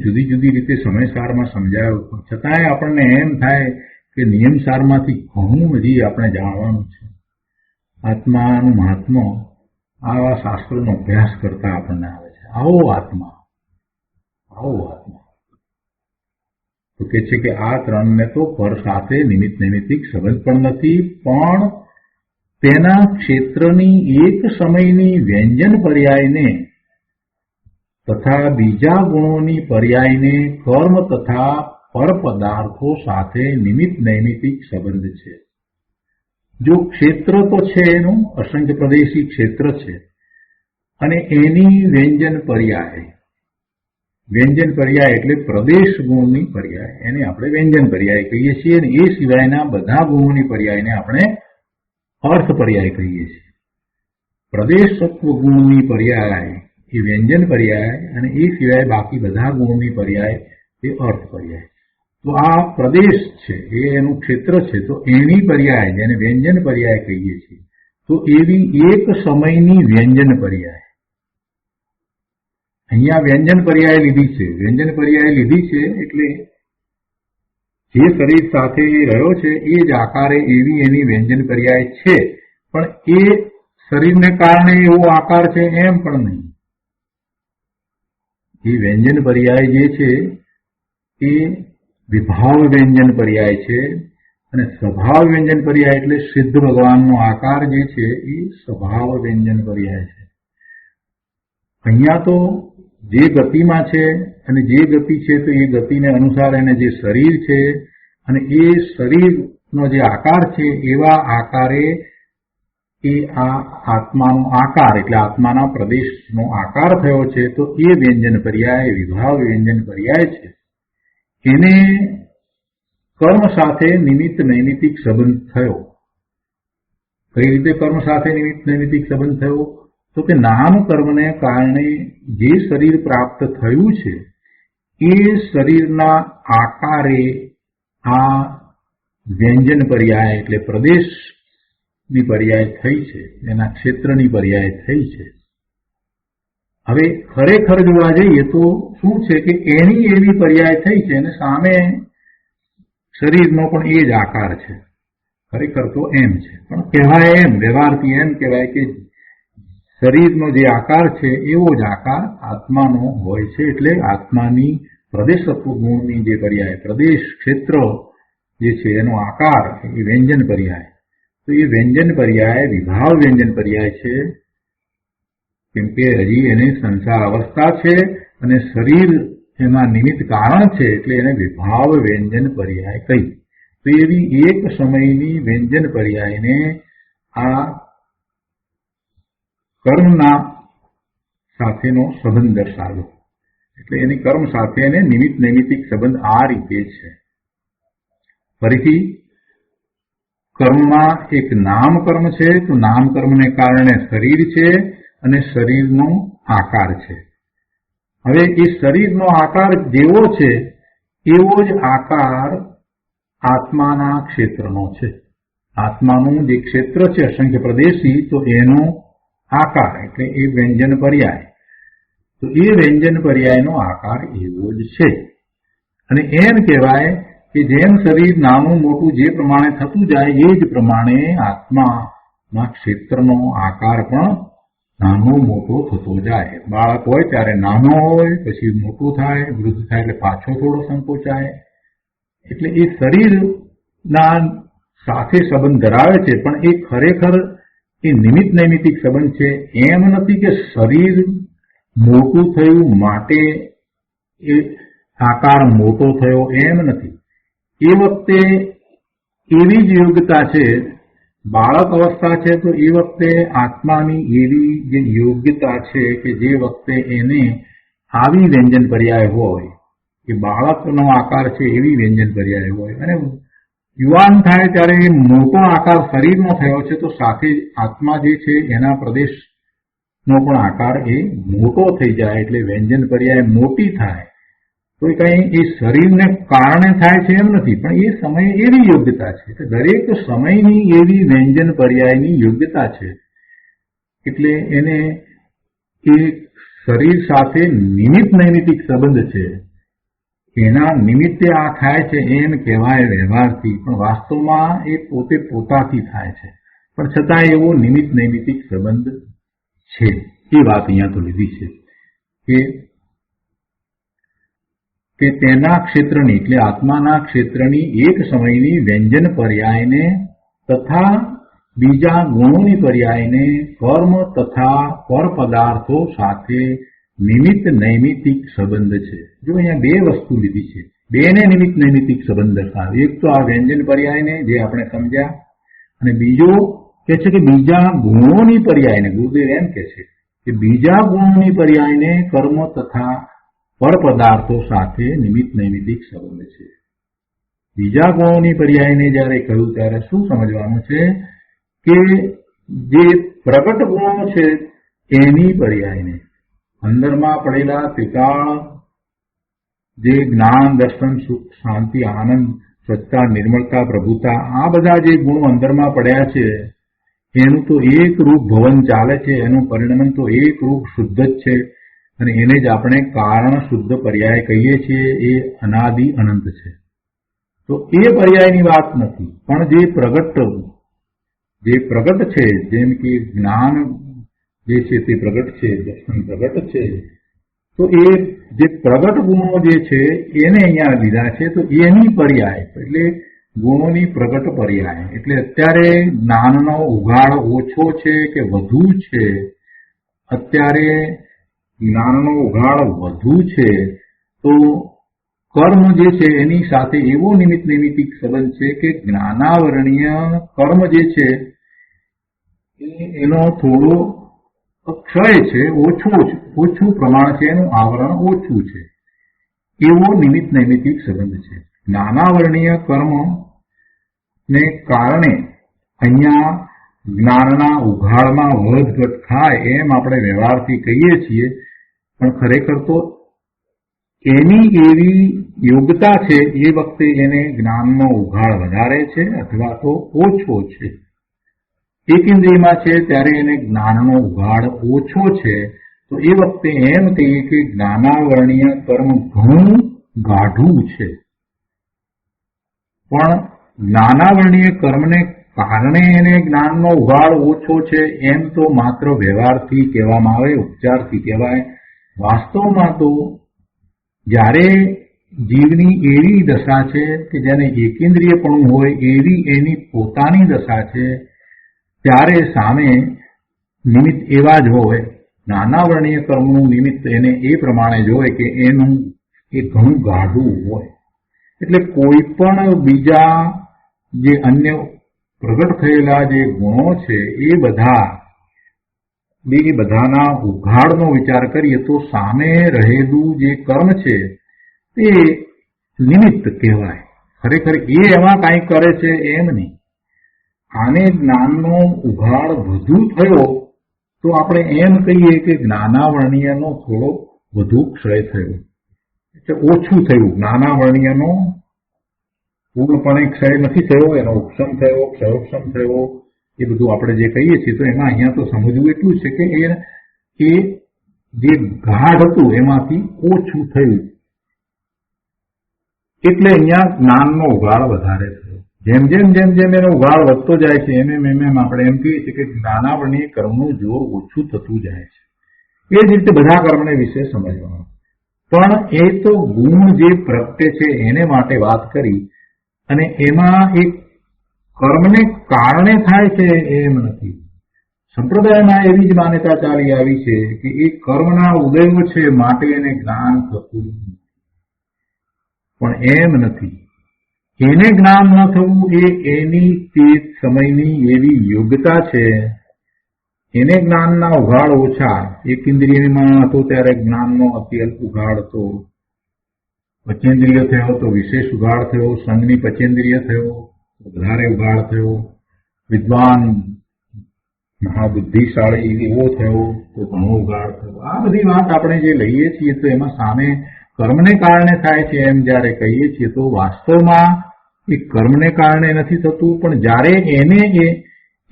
જુદી જુદી રીતે સમયસારમાં સમજાયો, પણ છતાંય આપણને એમ થાય કે નિયમસારમાંથી ઘણું હજી આપણે જાણવાનું છે. આત્માનું મહાત્મ્ય આવા શાસ્ત્રોનો અભ્યાસ કરતા આપણને આવે છે. આવો આત્મા, આવો આત્મા. તો કે છે કે આ ત્રણને તો પર સાથે નિમિત્ત નૈમિતિક સંબંધ પણ નથી, પણ તેના ક્ષેત્રની એક સમયની વ્યંજન પર્યાયને તથા બીજા ગુણોની પર્યાયને કર્મ તથા પર પદાર્થો સાથે નિમિત્ત નૈમિતિક સંબંધ છે. જો ક્ષેત્ર તો છે એનું અસંખ્ય પ્રદેશી ક્ષેત્ર છે, અને એની વ્યંજન પર્યાય, વ્યંજન પર્યાય એટલે પ્રદેશ ગુણની પર્યાય, એને આપણે વ્યંજન પર્યાય કહીએ છીએ. અને એ સિવાયના બધા ગુણોની પર્યાયને આપણે અર્થ પર્યાય કહીએ છીએ. પ્રદેશ તત્વ ગુણની પર્યાય એ વ્યંજન પર્યાય, અને એ સિવાય બાકી બધા ગુણોની પર્યાય એ અર્થ પર્યાય. તો આ પ્રદેશ છે, એ એનું ક્ષેત્ર છે, તો એની પર્યાય જેને વ્યંજન પર્યાય કહીએ છીએ, તો એવી એક સમયની વ્યંજન પર્યાય. અહીંયા વ્યંજન પર્યાય લીધી છે. વ્યંજન પર્યાય લીધી છે એટલે જે શરીર સાથે રહ્યો છે એ જ આકારે એવી એની વ્યંજન પર્યાય છે, પણ એ શરીરને કારણે એવો આકાર છે એમ પણ નહીં. એ વ્યંજન પર્યાય જે છે એ વિભાવ વ્યંજન પર્યાય છે, અને સ્વભાવ વ્યંજન પર્યાય એટલે સિદ્ધ ભગવાનનો આકાર જે છે એ સ્વભાવ વ્યંજન પર્યાય છે. અહીંયા તો જે ગતિમાં છે અને જે ગતિ છે તો એ ગતિને અનુસાર એને જે શરીર છે અને એ શરીરનો જે આકાર છે એવા આકારે એ આ આત્માનો આકાર એટલે આત્માના પ્રદેશનો આકાર થયો છે, તો એ વ્યંજન પર્યાય વિભાવ વ્યંજન પર્યાય છે. એને કર્મ સાથે નિમિત્ત નૈમિતિક સંબંધ થયો. કઈ રીતે કર્મ સાથે નિમિત્ત નૈમિતિક સંબંધ થયો? તો કે નામ કર્મને કારણે જે શરીર પ્રાપ્ત થયું છે એ શરીરના આકારે આ વ્યંજન પર્યાય એટલે પ્રદેશની પર્યાય થઈ છે, એના ક્ષેત્રની પર્યાય થઈ છે. હવે ખરેખર જોવા જઈએ તો શું છે કે એની એવી પર્યાય થઈ છે અને સામે શરીરનો પણ એ જ આકાર છે. ખરેખર તો એમ છે, પણ કહેવાય એમ, વ્યવહારથી એમ કહેવાય કે શરીરનો જે આકાર છે એવો જ આકાર આત્માનો હોય છે. એટલે આત્માની પ્રદેશત્વ ગુણની જે પર્યાય, પ્રદેશ ક્ષેત્ર જે છે એનો આકાર એ વ્યંજન પર્યાય. તો એ વ્યંજન પર્યાય વિભાવ વ્યંજન પર્યાય છે, કેમ કે હજી એને સંસાર અવસ્થા છે અને શરીર એમાં નિમિત્ત કારણ છે, એટલે એને વિભાવ વ્યંજન પર્યાય કહી. તો એવી એક સમયની વ્યંજન પર્યાયને આ કર્મના સાથેનો સંબંધ દર્શાવ્યો. એટલે એની કર્મ સાથે એને નિમિત્ત નૈમિતિક સંબંધ આ રીતે છે. ફરીથી કર્મમાં એક નામ કર્મ છે, તો નામ કર્મને કારણે શરીર છે અને શરીરનો આકાર છે. હવે એ શરીરનો આકાર જેવો છે એવો જ આકાર આત્માના ક્ષેત્રનો છે. આત્માનું જે ક્ષેત્ર છે અસંખ્ય પ્રદેશી, તો એનો આકાર એટલે એ વ્યંજન પર્યાય. તો એ વ્યંજન પર્યાયનો આકાર એવો જ છે. અને એમ કહેવાય કે જેમ શરીર નાનું મોટું જે પ્રમાણે થતું જાય એ જ પ્રમાણે આત્માના ક્ષેત્રનો આકાર પણ નાનો મોટો થતો જાય. બાળક હોય ત્યારે નાનો હોય, પછી મોટું થાય, વૃદ્ધ થાય એટલે પાછો થોડો સંકોચાય. એટલે એ શરીરના સાથે સંબંધ ધરાવે છે, પણ એ ખરેખર એ નિમિત્ત નૈમિત્તિક સંબંધ છે. એમ નથી કે શરીર મોટું થયું માટે એ આકાર મોટો થયો, એમ નથી. એ વખતે એવી જ યોગ્યતા છે. બાળક અવસ્થા છે તો એ વખતે આત્માની એવી જે યોગ્યતા છે કે જે વખતે એને આવી વ્યંજન પર્યાય હોય, કે બાળકનો આકાર છે એવી વ્યંજન પર્યાય હોય, અને યુવાન થાય ત્યારે એ મોટો આકાર શરીરનો થયો છે તો સાથે આત્મા જે છે એના પ્રદેશનો પણ આકાર એ મોટો થઈ જાય, એટલે વ્યંજન પર્યાય મોટી થાય. તો કંઈ એ શરીરને કારણે થાય છે એમ નથી, પણ એ સમયે એવી યોગ્યતા છે કે દરેક સમયની એવી વ્યંજન પર્યાયની યોગ્યતા છે. એટલે એને એ શરીર સાથે નિમિત્ત નૈમિત્તિક સંબંધ છે. એના નિમિત્તે આ થાય છે એમ કહેવાય વ્યવહારથી, પણ વાસ્તવમાં એ પોતે પોતાથી થાય છે. પણ છતાં એવો નિમિત્ત નૈમિત્તિક સંબંધ છે. એ વાત અહીંયા તો લીધી છે કે તેના ક્ષેત્રની એટલે આત્માના ક્ષેત્રની એક સમયની વ્યંજન પર્યાયને તથા બીજા ગુણોની પર્યાયને કર્મ તથા પર પદાર્થો સાથે નિમિત્ત નૈમિત્તિક સંબંધ છે. જો અહીંયા બે વસ્તુ લીધી છે, બેને નિમિત્ત નૈમિત્તિક સંબંધ દર્શાવે. એક તો આ વ્યંજન પર્યાયને જે આપણે સમજ્યા, અને બીજો કે છે કે બીજા ગુણોની પર્યાયને, ગુરુદેવ એમ કે છે કે બીજા ગુણોની પર્યાયને કર્મ તથા પર પદાર્થો સાથે નિમિત્ત નૈમિત્તિક સંબંધ છે. બીજા ગુણોની પર્યાયને જ્યારે કહ્યું ત્યારે શું સમજવાનું છે કે જે પ્રગટ ગુણો છે એની પર્યાયને, અંદરમાં પડેલા ત્રિકાળ જે જ્ઞાન, દર્શન, સુખ, શાંતિ, આનંદ, સ્વચ્છતા, નિર્મળતા, પ્રભુતા, આ બધા જે ગુણો અંદરમાં પડ્યા છે એનું તો એક રૂપ ભવન ચાલે છે, એનું પરિણમન તો એક રૂપ શુદ્ધ જ છે, અને એને જ આપણે કારણ શુદ્ધ પર્યાય કહીએ છીએ. એ અનાદિ અનંત છે. તો એ પર્યાયની વાત નથી, પણ જે પ્રગટ છે, જેમ કે જ્ઞાન જે છે તે પ્રગટ છે, દર્શન પ્રગટ છે, તો એ જે પ્રગટ ગુણો જે છે એને અહીંયા લીધા છે. તો એની પર્યાય એટલે ગુણોની પ્રગટ પર્યાય એટલે અત્યારે જ્ઞાનનો ઉઘાડ ઓછો છે કે વધુ છે? અત્યારે જ્ઞાનનો ઉઘાડ વધુ છે તો કર્મ જે છે એની સાથે એવો નિમિત્ત નૈમિત્તિક સંબંધ છે કે જ્ઞાનાવરણીય કર્મ જે છે એનો થોડો ક્ષય છે, ઓછું પ્રમાણ છે, એનું આવરણ ઓછું છે, એવો નિમિત્ત નૈમિત્તિક સંબંધ છે. જ્ઞાનાવરણીય કર્મ ને કારણે અહીંયા જ્ઞાનના ઉઘાડમાં વધઘટ થાય એમ આપણે વ્યવહારથી કહીએ છીએ, પણ ખરેખર તો એની એવી યોગ્યતા છે એ વખતે એને જ્ઞાનનો ઉઘાડ વધારે છે અથવા તો ઓછો છે. એક ઇન્દ્રિયમાં છે ત્યારે એને જ્ઞાનનો ઉઘાડ ઓછો છે, તો એ વખતે એમ કહીએ કે જ્ઞાનાવરણીય કર્મ ઘણું ગાઢું છે. પણ જ્ઞાનાવરણીય કર્મને કારણે એને જ્ઞાનનો ઉઘાડ ઓછો છે એમ તો માત્ર વ્યવહારથી કહેવામાં આવે, ઉપચારથી કહેવાય. વાસ્તવમાં તો જ્યારે જીવની એવી દશા છે કે જેને એકેન્દ્રિયપણું હોય એવી એની પોતાની દશા છે, ત્યારે સામે નિમિત્ત એવા જ હોય. જ્ઞાનાવરણીય કર્મનું નિમિત્ત એને એ પ્રમાણે જ હોય કે એનું એ ઘણું ગાઢું હોય. એટલે કોઈ પણ બીજા જે અન્ય પ્રગટ થયેલા જે ગુણો છે એ બધાના ઉઘાડનો વિચાર કરીએ તો સામે રહેલું જે કર્મ છે તે નિમિત્ત કહેવાય. ખરેખર એ એમાં કાંઈ કરે છે એમ નહીં. આને જ્ઞાનનો ઉઘાડ વધુ થયો તો આપણે એમ કહીએ કે જ્ઞાનાવરણીયનો થોડો વધુ ક્ષય થયો, એટલે ઓછું થયું. જ્ઞાનાવરણીયનો પૂર્ણપણે ક્ષય નથી થયો, એનો ઉપશમ થયો, ક્ષયોપશમ થયો, એ બધું આપણે જે કહીએ છીએ, તો એમાં અહીંયા તો સમજવું એટલું છે કે એ જે ગાઢ હતું એમાંથી ઓછું થયું, એટલે અહીંયા જ્ઞાનનો ઉગાડ વધારે થયો. જેમ જેમ જેમ જેમ એનો ઉગાડ વધતો જાય છે એમ આપણે એમ કહીએ છીએ કે જ્ઞાનાવરણીય કર્મનું જોર ઓછું થતું જાય છે. એ જ રીતે બધા કર્મને વિશે સમજવાનું. પણ એ તો ગુણ જે પ્રગટે છે એને માટે વાત કરી, અને એમાં એક કર્મને કારણે થાય છે એમ નથી. સંપ્રદાયમાં એવી જ માન્યતા ચાલી આવી છે કે એ કર્મના ઉદયો છે માટે એને જ્ઞાન થતું નથી. પણ એમ નથી. એને જ્ઞાન ન થવું એ એની તે સમયની એવી યોગ્યતા છે. એને જ્ઞાનના ઉઘાડ ઓછા. એક ઇન્દ્રિયમાં હતો ત્યારે જ્ઞાનનો અત્યલ્પ ઉઘાડ હતો. પંચેન્દ્રિય થયો તો વિશેષ ઉઘાડ થયો. સંઘની પંચેન્દ્રિય થયો વધારે ઉઘાડ થયો. વિદ્વાન મહાબુદ્ધિશાળી એવો થયો તો ઘણો ઉઘાડ થયો. આ બધી વાત આપણે જે લઈએ છીએ તો એમાં સામે કર્મને કારણે થાય છે એમ જયારે કહીએ છીએ તો વાસ્તવમાં એ કર્મને કારણે નથી થતું. પણ જ્યારે એને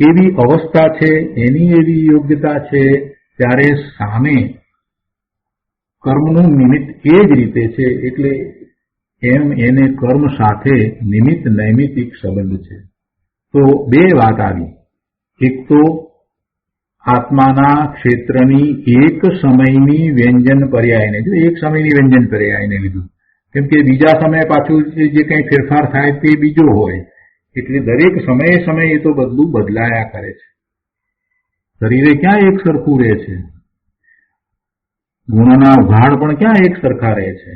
એવી અવસ્થા છે, એની એવી યોગ્યતા છે, ત્યારે સામે કર્મનું નિમિત્ત એ જ રીતે છે. એટલે એમ એને કર્મ સાથે નિમિત્ત નૈમિતિક સંબંધ છે. તો બે વાત આવી. એક તો આત્માના ક્ષેત્રની એક સમયની વ્યંજન પર્યાયને, જો એક સમયની વ્યંજન પર્યાયને લીધું, કેમ કે બીજા સમયે પાછું જે કંઈ ફેરફાર થાય તે બીજો હોય, એટલે દરેક સમયે સમયે તો બધું બદલાયા કરે છે. શરીરે ક્યાં એક સરખું રહે છે? ગુણોના ઉઘાડ પણ ક્યાં એક સરખા રહે છે?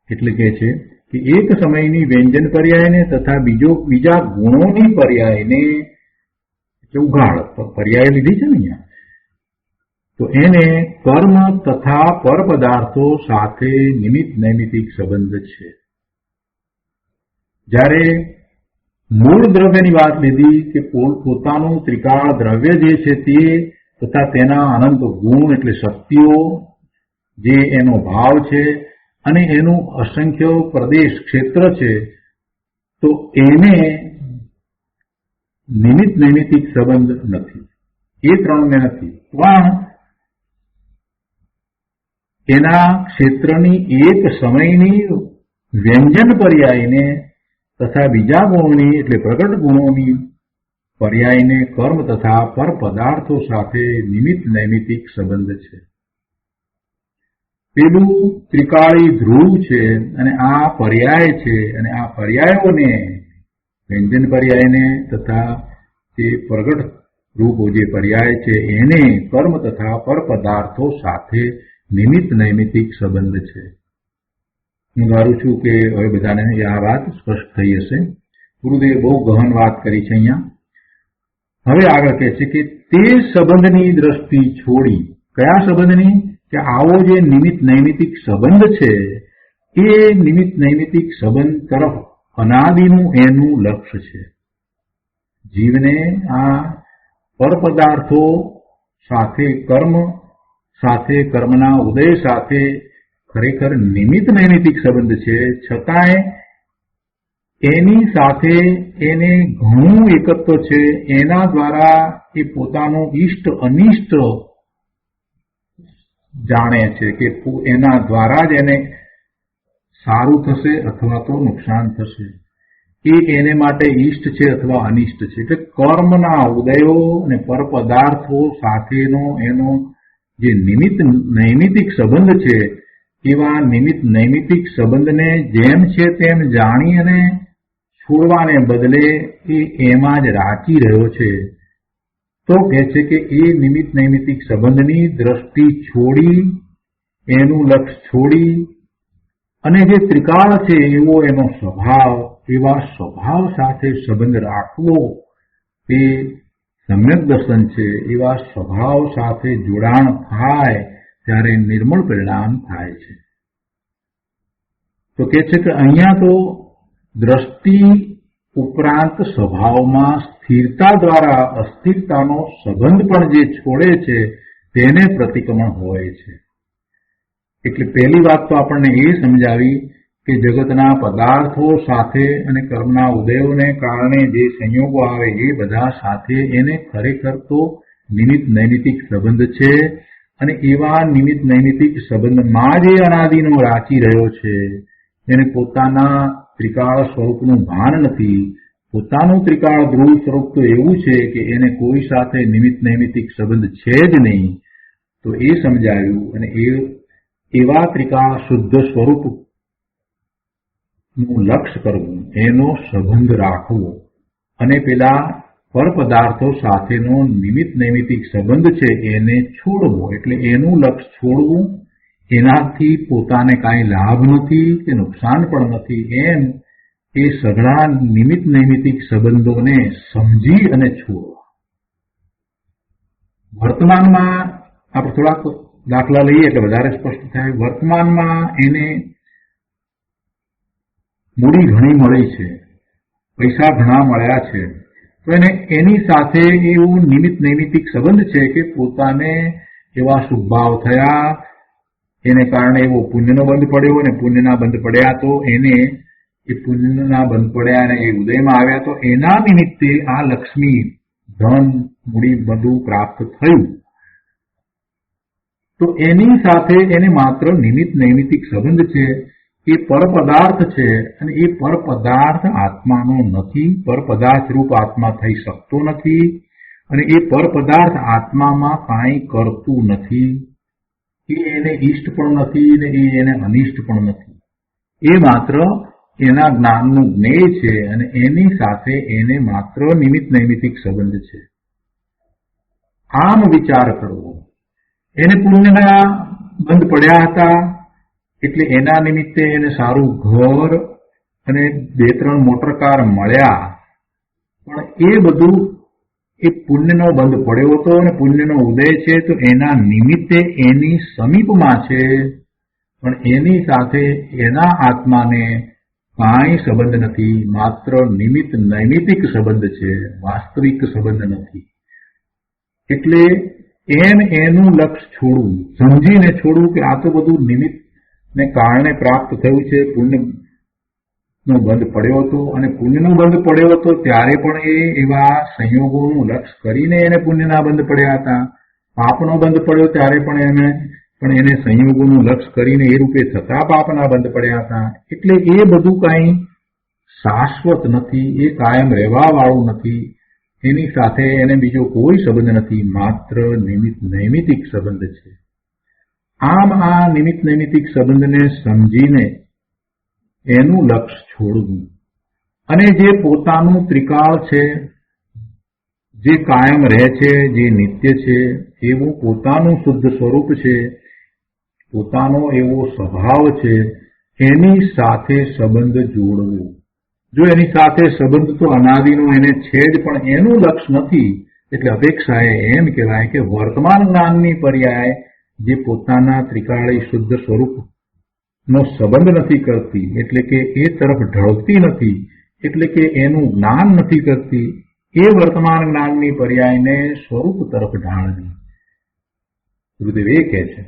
એટલે કે છે કે એક સમયની વ્યંજન પર્યાયને તથા બીજા ગુણોની પર્યાયને ઉઘાડ પર્યાય લીધી છે ને અહીંયા, તો એને કર્મ તથા પર પદાર્થો સાથે નિમિત્ત નૈમિતિક સંબંધ છે. જ્યારે મૂળ દ્રવ્યની વાત લીધી કે પોતાનું ત્રિકાળ દ્રવ્ય જે છે તે તથા તેના અનંત ગુણ એટલે શક્તિઓ, જે એનો ભાવ છે અને એનું અસંખ્ય પ્રદેશ ક્ષેત્ર છે, તો એને નિમિત્ત નૈમિતિક સંબંધ નથી. એ ત્રણને નથી. પણ એના ક્ષેત્રની એક સમયની વ્યંજન પર્યાયને તથા બીજા ગુણોની એટલે પ્રગટ ગુણોની પર્યાયને કર્મ તથા પર પદાર્થો સાથે નિમિત્ત નૈમિતિક સંબંધ છે. પેલું ત્રિકાળી ધ્રુવ છે અને આ પર્યાય છે, અને આ પર્યાયોને વ્યંજન પર્યાયને તથા તે પ્રગટ રૂપો જે પર્યાય છે એને કર્મ તથા પર પદાર્થો સાથે નિમિત્ત નૈમિતિક સંબંધ છે. હું ધારું છું કે હવે બધાને આ વાત સ્પષ્ટ થઈ હશે. ગુરુદેવે બહુ ગહન વાત કરી છે અહીંયા. હવે આગળ કહે છે કે તે સંબંધની દ્રષ્ટિ છોડી, કયા સંબંધની? કે આવો જે નિમિત્ત નૈમિતિક સંબંધ છે એ નિમિત્ત નૈમિતિક સંબંધ તરફ અનાદિનું એનું લક્ષ્ય છે. જીવને આ પરપદાર્થો સાથે કર્મના ઉદય સાથે ખરેખર નિમિત્ત નૈમિતિક સંબંધ છે, છતાંય એની સાથે એને ઘણું એકત્વ છે. એના દ્વારા એ પોતાનું ઇષ્ટ અનિષ્ટ જાણે છે કે એના દ્વારા જ એને સારું થશે અથવા તો નુકસાન થશે. એ એને માટે ઈષ્ટ છે અથવા અનિષ્ટ છે. એટલે કર્મના ઉદયો અને પરપદાર્થો સાથેનો એનો જે નિમિત્ત નૈમિતિક સંબંધ છે, એવા નિમિત્ત નૈમિતિક સંબંધને જેમ છે તેમ જાણી અને છોડવાને બદલે એ એમાં જ રાચી રહ્યો છે. તો કહે છે કે એ નિમિત્ત નૈમિતિક સંબંધની દ્રષ્ટિ છોડી, એનું લક્ષ્ય છોડી, અને જે ત્રિકાળ છે એવો એનો સ્વભાવ, એવા સ્વભાવ સાથે સંબંધ રાખવો તે સમ્યક દર્શન છે. એવા સ્વભાવ સાથે જોડાણ થાય ત્યારે નિર્મળ પરિણામ થાય છે. તો કહે છે કે અહીંયા તો દ્રષ્ટિ ઉપરાંત સ્વભાવમાં સ્થિરતા દ્વારા અસ્થિરતાનો સંબંધ પણ જે છોડે છે તેને પ્રતિક્રમણ હોય છે. એટલે પહેલી વાત તો આપણને એ સમજાવી કે જગતના પદાર્થો સાથે અને કર્મના ઉદયોને કારણે જે સંયોગો આવે એ બધા સાથે એને ખરેખર તો નિમિત્ત નૈમિત્તિક સંબંધ છે અને એવા નિમિત્ત નૈમિત્તિક સંબંધમાં જે અનાદિનો રાચી રહ્યો છે એને પોતાના ત્રિકાળ સ્વરૂપનું ભાન નથી. પોતાનું ત્રિકાળ ધ્રુવ સ્વરૂપ તો એવું છે કે એને કોઈ સાથે નિમિત્ત નૈમિત્તિક સંબંધ છે જ નહીં. તો એ સમજાયું અને એવા ત્રિકાળ શુદ્ધ સ્વરૂપ નું લક્ષ્ય કરવું, એનો સંબંધ રાખવો અને પેલા પરપદાર્થો સાથેનો નિમિત્ત નૈમિત્તિક સંબંધ છે એને છોડવો, એટલે એનું લક્ષ્ય છોડવું. એનાથી પોતાને કાંઈ લાભ નથી કે નુકસાન પણ નથી એમ એ સઘળા નિમિત્ત નૈમિત્તિક સંબંધોને સમજી અને છોડવા. વર્તમાનમાં આપણે થોડાક દાખલા લઈએ એટલે વધારે સ્પષ્ટ થાય. વર્તમાનમાં એને મૂડી ઘણી મળી છે, પૈસા ઘણા મળ્યા છે, તો એને એની સાથે એવું નિમિત્ત નૈમિત્તિક સંબંધ છે કે પોતાને એવા શુભભાવ થયા, એને કારણે એવો પુણ્યનો બંધ પડ્યો અને પુણ્યના બંધ પડ્યા તો એને એ પુણ્યના બંધ પડ્યા અને એ ઉદયમાં આવ્યા તો એના નિમિત્તે આ લક્ષ્મી ધન મૂડી બધું પ્રાપ્ત થયું. તો એની સાથે એને માત્ર નિમિત્ત નૈમિત્તિક સંબંધ છે. એ પરપદાર્થ છે અને એ પરપદાર્થ આત્માનો નથી, પરપદાર્થ રૂપ આત્મા થઈ શકતો નથી અને એ પરપદાર્થ આત્મામાં કાંઈ કરતું નથી. એ એને ઈષ્ટ પણ નથી ને એ એને અનિષ્ટ પણ નથી. એ માત્ર એના જ્ઞાનનું જ્ઞેય છે અને એની સાથે એને માત્ર નિમિત્ત નૈમિત્તિક સંબંધ છે. આમ વિચાર કરવો. એને પુણ્યના બંધ પડ્યા હતા એટલે એના નિમિત્તે એને સારું ઘર અને 2-3 મોટરકાર મળ્યા, પણ એ બધું એ પુણ્યનો બંધ પડ્યો હતો અને પુણ્યનો ઉદય છે તો એના નિમિત્તે એની સમીપમાં છે, પણ એની સાથે એના આત્માને કાંઈ સંબંધ નથી, માત્ર નિમિત્ત નૈમિત્તિક સંબંધ છે, વાસ્તવિક સંબંધ નથી. એટલે એનું લક્ષ્ય છોડવું, સમજીને છોડવું કે આ તો બધું નિમિત્ત ને કારણે પ્રાપ્ત થયું છે. પુણ્યનો બંધ પડ્યો હતો અને પુણ્યનો બંધ પડ્યો હતો ત્યારે પણ એ એવા સંયોગોનું લક્ષ્ય કરીને એને પુણ્યના બંધ પડ્યા હતા. પાપનો બંધ પડ્યો ત્યારે પણ એને સંયોગોનું લક્ષ્ય કરીને એ રૂપે થતા પાપના બંધ પડ્યા હતા. એટલે એ બધું કાંઈ શાશ્વત નથી, એ કાયમ રહેવા વાળું નથી. એની સાથે એને બીજો કોઈ સંબંધ નથી, માત્ર નિમિત્ત નૈમિત્તિક સંબંધ છે. આમ આ નિમિત્ત નૈમિત્તિક સંબંધને સમજીને એનું લક્ષ્ય છોડવું અને જે પોતાનું ત્રિકાળ છે, જે કાયમ રહે છે, જે નિત્ય છે, એવું પોતાનું શુદ્ધ સ્વરૂપ છે, પોતાનો એવો સ્વભાવ છે, એની સાથે સંબંધ જોડવો. જો એની સાથે સંબંધ તો અનાદિનો એને છે જ પણ એનું લક્ષ્ય નથી, એટલે અપેક્ષાએ એમ કહેવાય કે વર્તમાન જ્ઞાનની પર્યાય જે પોતાના ત્રિકાળી શુદ્ધ સ્વરૂપનો સંબંધ નથી કરતી, એટલે કે એ તરફ ઢળતી નથી, એટલે કે એનું જ્ઞાન નથી કરતી, એ વર્તમાન જ્ઞાનની પર્યાયને સ્વરૂપ તરફ ઢાળવી. ગુરુદેવ એ કહે છે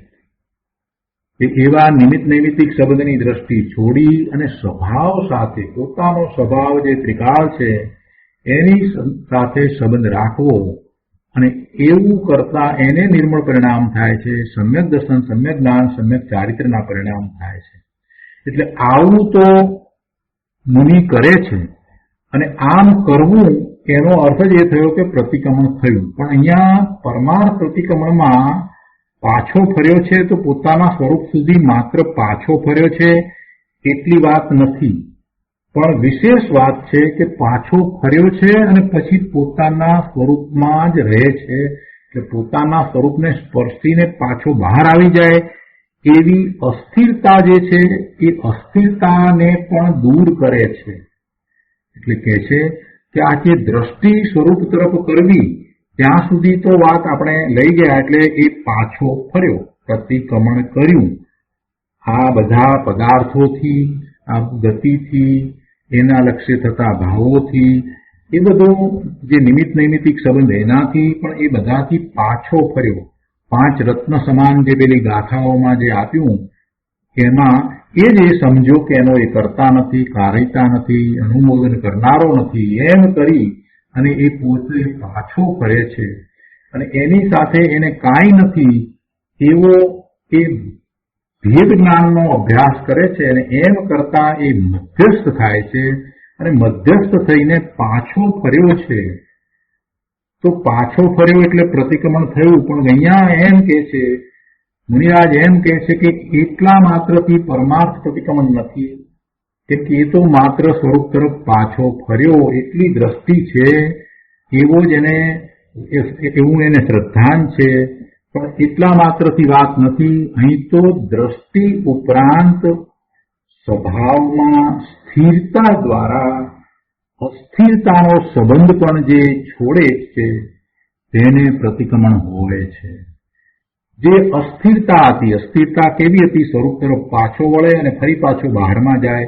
કે એવા નિમિત્ત નૈમિત્તિક સંબંધની દ્રષ્ટિ છોડી અને સ્વભાવ સાથે, પોતાનો સ્વભાવ જે ત્રિકાળ છે એની સાથે સંબંધ રાખવો અને એવું કરતા એને નિર્મળ પરિણામ થાય છે, સમ્યક દર્શન, સમ્યક જ્ઞાન, સમ્યક ચારિત્રના પરિણામ થાય છે. એટલે આવું તો મુનિ કરે છે અને આમ કરવું એનો અર્થ જ એ થયો કે પ્રતિક્રમણ થયું. પણ અહીંયા પરમાર્થ પ્રતિક્રમણમાં પાછો ફર્યો છે તો પોતાના સ્વરૂપ સુધી માત્ર પાછો ફર્યો છે એટલી વાત નથી, પણ વિશેષ વાત છે કે પાછો ફર્યો છે અને પછી પોતાના સ્વરૂપમાં જ રહે છે. એટલે પોતાના સ્વરૂપને સ્પર્શીને પાછો બહાર આવી જાય એવી અસ્થિરતા જે છે એ અસ્થિરતાને પણ દૂર કરે છે. એટલે કહે છે કે આ જે દ્રષ્ટિ સ્વરૂપ તરફ કરવી ત્યાં સુધી તો વાત આપણે લઈ ગયા, એટલે એ પાછો ફર્યો, પ્રતિક્રમણ કર્યું. આ બધા પદાર્થોથી, આ ગતિથી, એના લક્ષ્ય થતા ભાવોથી, એ બધો જે નિમિત્ત નૈમિત્તિક સંબંધ એનાથી પણ એ બધાથી પાછો ફર્યો. 5 રત્ન સમાન જે પેલી ગાથાઓમાં જે આપ્યું એમાં એ જે સમજો કે એનો એ કરતા નથી, કારિતા નથી, અનુમોદન કરનારો નથી, એમ કરી અને એ પોતે પાછો ફરે છે અને એની સાથે એને કાંઈ નથી એવો એ ભેદ જ્ઞાનનો અભ્યાસ કરે છે અને એમ કરતા એ મધ્યસ્થ થાય છે અને મધ્યસ્થ થઈને પાછો ફર્યો છે. તો પાછો ફર્યો એટલે પ્રતિક્રમણ થયું, પણ અહીંયા એમ કે છે મુનિરાજ એમ કહે છે કે એટલા માત્રથી પરમાર્થ પ્રતિક્રમણ નથી, કેમ કે એ તો માત્ર સ્વરૂપ તરફ પાછો ફર્યો એટલી દ્રષ્ટિ છે, એવું એને શ્રદ્ધાન છે, પણ એટલા માત્રથી વાત નથી. અહીં તો દ્રષ્ટિ ઉપરાંત સ્વભાવમાં સ્થિરતા દ્વારા અસ્થિરતાનો સંબંધ પણ જે છોડે છે તેને પ્રતિક્રમણ હોય છે. જે અસ્થિરતા હતી, અસ્થિરતા કેવી હતી? સ્વરૂપ તરફ પાછો વળે અને ફરી પાછો બહારમાં જાય,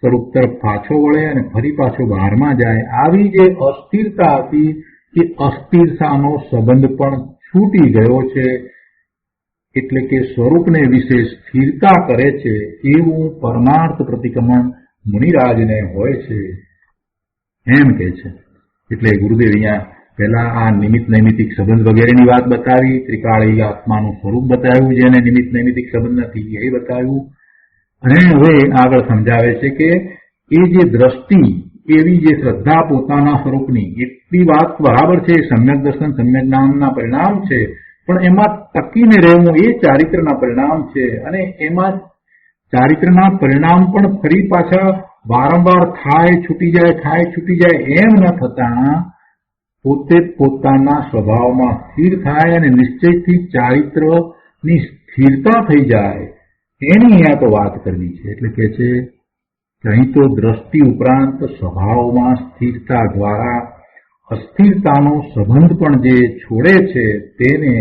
સ્વરૂપ તરફ પાછો વળે અને ફરી પાછો બહારમાં જાય. આવી જે અસ્થિરતા હતી એ અસ્થિરતાનો સંબંધ પણ છૂટી ગયો છે, એટલે કે સ્વરૂપને વિશે સ્થિરતા કરે છે એવું પરમાર્થ પ્રતિક્રમણ મુનિરાજને હોય છે એમ કે છે. એટલે ગુરુદેવ અહીંયા પહેલા આ નિમિત્ત નૈમિતિક સંબંધ વગેરેની વાત બતાવી, ત્રિકાળી આત્માનું સ્વરૂપ બતાવ્યું, જેને નિમિત્ત નૈમિતિક સંબંધ નથી એ બતાવ્યું, અને હવે આગળ સમજાવે છે કે એ જે દ્રષ્ટિ, એવી જે શ્રદ્ધા પોતાના સ્વરૂપની, એટલી વાત બરાબર છે, સમ્યક દર્શન સમ્યક જ્ઞાનના પરિણામ છે, પણ એમાં ટકીને રહેવું એ ચારિત્રના પરિણામ છે. અને એમાં ચારિત્રના પરિણામ પણ ફરી પાછા વારંવાર થાય છૂટી જાય એમ ન થતા પોતે પોતાના સ્વભાવમાં સ્થિર થાય અને નિશ્ચયથી ચારિત્રની સ્થિરતા થઈ જાય, એની અહીંયા તો વાત કરવી છે. એટલે કે છે કે અહીં તો દ્રષ્ટિ ઉપરાંત સ્વભાવમાં સ્થિરતા દ્વારા અસ્થિરતાનો સંબંધ પણ જે છોડે છે તેને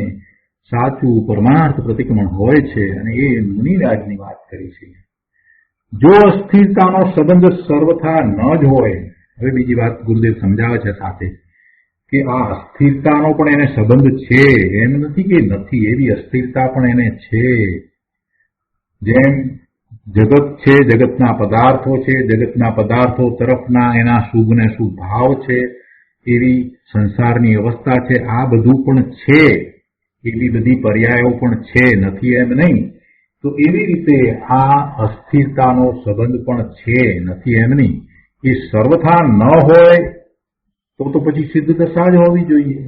સાચું પરમાર્થ પ્રતિક્રમણ હોય છે, અને એ મુનિરાજની વાત કરી છે. જો અસ્થિરતાનો સંબંધ સર્વથા ન જ હોય, હવે બીજી વાત ગુરુદેવ સમજાવે છે સાથે કે આ અસ્થિરતાનો પણ એને સંબંધ છે, એમ નથી કે નથી, એવી અસ્થિરતા પણ એને છે. જેમ જગત છે, જગતના પદાર્થો છે, જગતના પદાર્થો તરફના એના શુભ ને શુભ ભાવ છે, એવી સંસારની અવસ્થા છે, આ બધું પણ છે, એવી બધી પર્યાયો પણ છે, નથી એમ નહીં. તો એવી રીતે આ અસ્થિરતાનો સંબંધ પણ છે, નથી એમ નહીં. એ સર્વથા ન હોય તો પછી સિદ્ધ દશા જ હોવી જોઈએ.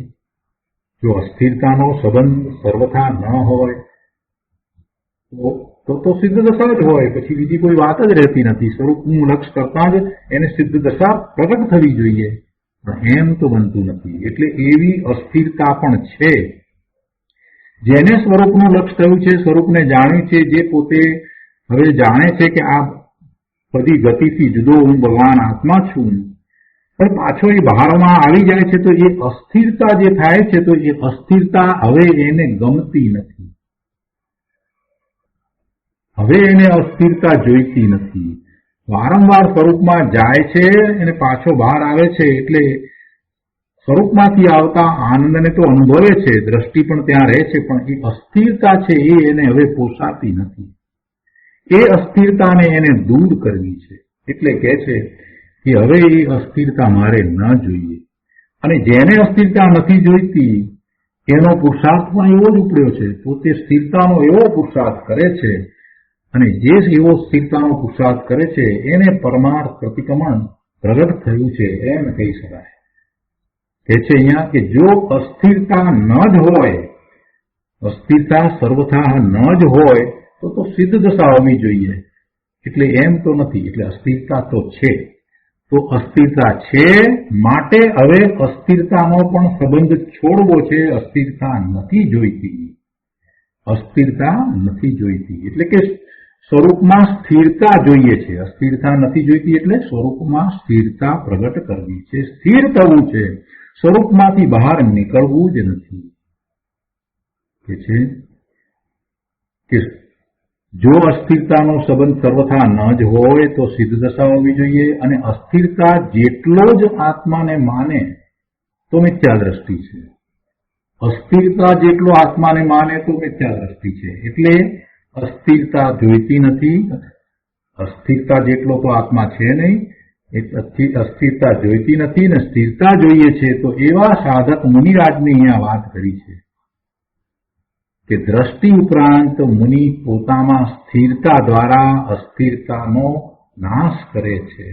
જો અસ્થિરતાનો સંબંધ સર્વથા ન હોય તો સિદ્ધ દશા જ હોય, પછી બીજી કોઈ વાત જ રહેતી નથી. સ્વરૂપનું લક્ષ કરતા જ એને સિદ્ધ દશા પ્રગટ થવી જોઈએ, પણ એમ તો બનતું નથી. એટલે એવી અસ્થિરતા પણ છે. જેને સ્વરૂપનું લક્ષ થયું છે, સ્વરૂપને જાણ્યું છે, જે પોતે હવે જાણે છે કે આ બધી ગતિથી જુદો હું ભગવાન આત્મા છું, પણ પાછો એ બહારમાં આવી જાય છે, તો એ અસ્થિરતા જે થાય છે, તો એ અસ્થિરતા હવે એને ગમતી નથી. હવે એને અસ્થિરતા જોઈતી નથી. વારંવાર સ્વરૂપમાં જાય છે અને પાછો બહાર આવે છે, એટલે સ્વરૂપમાંથી આવતા આનંદને તો અનુભવે છે, દ્રષ્ટિ પણ ત્યાં રહે છે, પણ એ અસ્થિરતા છે એ એને હવે પોસાતી નથી. એ અસ્થિરતાને એને દૂર કરવી છે. એટલે કહે છે કે હવે એ અસ્થિરતા મારે ન જોઈએ. અને જેને અસ્થિરતા નથી જોઈતી એનો પુરુષાર્થ પણ એવો જ ઉપડ્યો છે, પોતે સ્થિરતાનો એવો પુરુષાર્થ કરે છે, અને જે એવો સ્થિરતાનો પુરુષાર્થ કરે છે એને પરમાર્થ પ્રતિક્રમણ પ્રગટ થયું છે એમ કહી શકાય. કહે છે અહીંયા કે જો અસ્થિરતા ન જ હોય, અસ્થિરતા સર્વથા ન જ હોય તો સિદ્ધ દશા હોવી જોઈએ. એટલે એમ તો નથી. એટલે અસ્થિરતા તો છે, તો અસ્થિરતા છે માટે હવે અસ્થિરતાનો પણ સંબંધ છોડવો છે. અસ્થિરતા નથી જોઈતી, અસ્થિરતા નથી જોઈતી. એટલે કે સ્વરૂપમાં સ્થિરતા જોઈએ છે. અસ્થિરતા નથી જોઈતી એટલે સ્વરૂપમાં સ્થિરતા પ્રગટ કરવી છે, સ્થિર થવું છે, સ્વરૂપમાંથી બહાર નીકળવું જ નથી. કે છે કે જો અસ્થિરતાનો સંબંધ સર્વથા ન જ હોય તો સિદ્ધ દશા હોવી જોઈએ. અને અસ્થિરતા જેટલો જ આત્માને માને તો મિથ્યા દ્રષ્ટિ છે. અસ્થિરતા જેટલો આત્માને માને તો મિથ્યા દ્રષ્ટિ છે. એટલે અસ્થિરતા જોઈતી નથી, અસ્થિરતા જેટલો તો આત્મા છે નહીં, અસ્થિરતા જોઈતી નથી ને સ્થિરતા જોઈએ છે. તો એવા સાધક મુનિરાજની અહીંયા વાત કરી છે કે દ્રષ્ટિ ઉપરાંત મુનિ પોતામાં સ્થિરતા દ્વારા અસ્થિરતાનો નાશ કરે છે.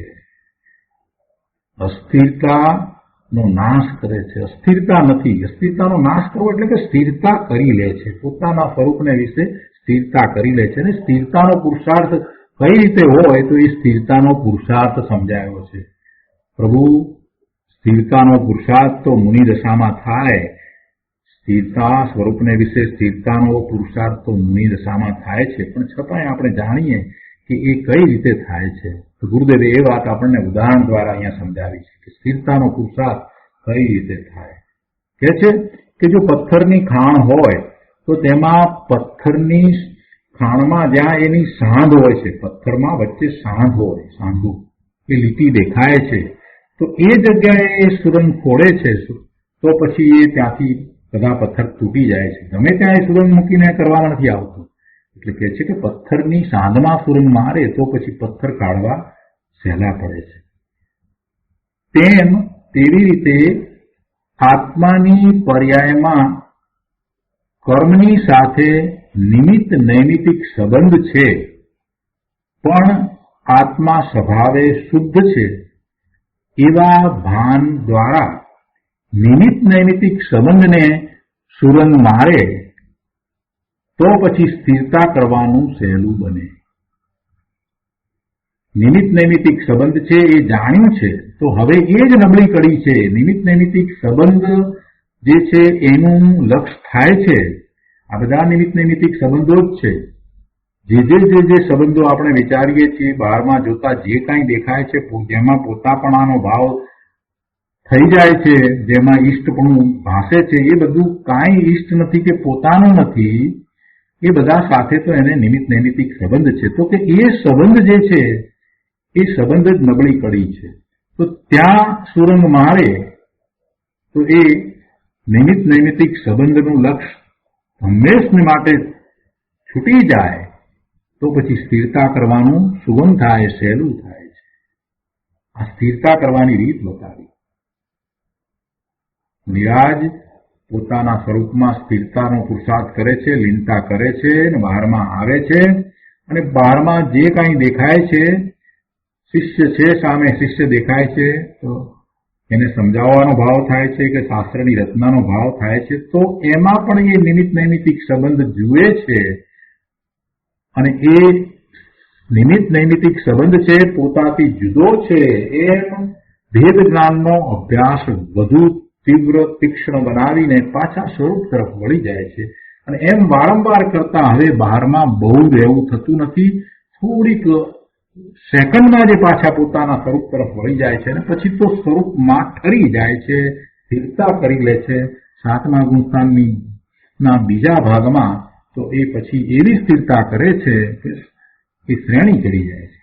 અસ્થિરતાનો નાશ કરે છે. અસ્થિરતા નથી, અસ્થિરતાનો નાશ કરવો એટલે કે સ્થિરતા કરી લે છે, પોતાના સ્વરૂપને વિશે સ્થિરતા કરી લે છે. અને સ્થિરતાનો પુરુષાર્થ કઈ રીતે હોય તો એ સ્થિરતાનો પુરુષાર્થ સમજાયો છે. પ્રભુ, સ્થિરતાનો પુરુષાર્થ તો મુનિ દશામાં થાય. સ્થિરતા સ્વરૂપને વિશે સ્થિરતાનો પુરુષાર્થ તો મુનિ દશામાં થાય છે, પણ છતાંય આપણે જાણીએ કે એ કઈ રીતે થાય છે. તો ગુરુદેવે એ વાત આપણને ઉદાહરણ દ્વારા અહીંયા સમજાવી છે કે સ્થિરતાનો પુરુષાર્થ કઈ રીતે થાય. કે છે કે જો પથ્થરની ખાણ હોય તો તેમાં પથ્થરની ખાણમાં જ્યાં એની સાંધ હોય છે, પથ્થરમાં વચ્ચે સાંધ હોય, સાંધું એ લીટી દેખાય છે, તો એ જગ્યાએ એ સુરંગ ખોડે છે તો પછી એ ત્યાંથી બધા પથ્થર તૂટી જાય છે. ગમે ત્યાં એ સુરંગ મૂકીને કરવામાં નથી આવતું. એટલે કહે છે કે પથ્થરની સાંધમાં સુરંગ મારે તો પછી પથ્થર કાઢવા સહેલા પડે છે. તેવી રીતે આત્માની પર્યાયમાં કર્મની સાથે નિમિત્ત નૈમિતિક સંબંધ છે, પણ આત્મા સ્વભાવે શુદ્ધ છે. એવા ભાન દ્વારા નિમિત્ત નૈમિતિક સંબંધને સુરંગ મારે તો પછી સ્થિરતા કરવાનું સહેલું બને. નિમિત્ત નૈમિતિક સંબંધ છે એ જાણ્યું છે તો હવે એ જ નબળી કડી છે. નિમિત્ત નૈમિતિક સંબંધ જે છે એનું લક્ષ થાય છે. આ બધા નિમિત્ત નૈમિતિક સંબંધો જ છે. જે સંબંધો આપણે વિચારીએ છીએ, બહારમાં જોતા જે કાંઈ દેખાય છે, જેમાં પોતાપણાનો ભાવ થઈ જાય છે, જેમાં ઈષ્ટપણું ભાસે છે, એ બધું કાંઈ ઈષ્ટ નથી કે પોતાનું નથી. એ બધા સાથે તો એને નિમિત્ત નૈમિતિક સંબંધ છે. તો કે એ સંબંધ જે છે એ સંબંધ જ નબળી કડી છે. તો ત્યાં સુરંગ મારે તો એ નિમિત્ત નૈમિતિક સંબંધનું લક્ષ્ય હંમેશને માટે છૂટી જાય તો પછી સ્થિરતા કરવાનું સુગમ થાય, સહેલું થાય છે. આ સ્થિરતા કરવાની રીત બતાવી. નિરાજ પોતાના સ્વરૂપમાં સ્થિરતાનો પુરુષાર્થ કરે છે, લીનતા કરે છે અને બહારમાં આવે છે. અને બહારમાં જે કાંઈ દેખાય છે, શિષ્ય છે સામે શિષ્ય દેખાય છે તો એને સમજાવવાનો ભાવ થાય છે કે શાસ્ત્રની રચનાનો ભાવ થાય છે, તો એમાં પણ એ નિમિત્ત નૈમિતિક સંબંધ જુએ છે. અને એ નિમિત્ત નૈમિતિક સંબંધ છે પોતાથી જુદો છે. એમ ભેદ જ્ઞાનનો અભ્યાસ વધુ તીવ્ર તીક્ષ્ણ બનાવીને પાછા સ્વરૂપ તરફ વળી જાય છે. અને એમ વારંવાર કરતા હવે બહારમાં બહુ રહેવું થતું નથી. થોડીક સેકન્ડમાં જે પાછા પોતાના સ્વરૂપ તરફ વળી જાય છે અને પછી તો સ્વરૂપમાં ઠરી જાય છે, સ્થિરતા કરી લે છે. 7મા ગુણસ્થાનના બીજા ભાગમાં તો એ પછી એવી સ્થિરતા કરે છે કે એ શ્રેણી ચડી જાય છે.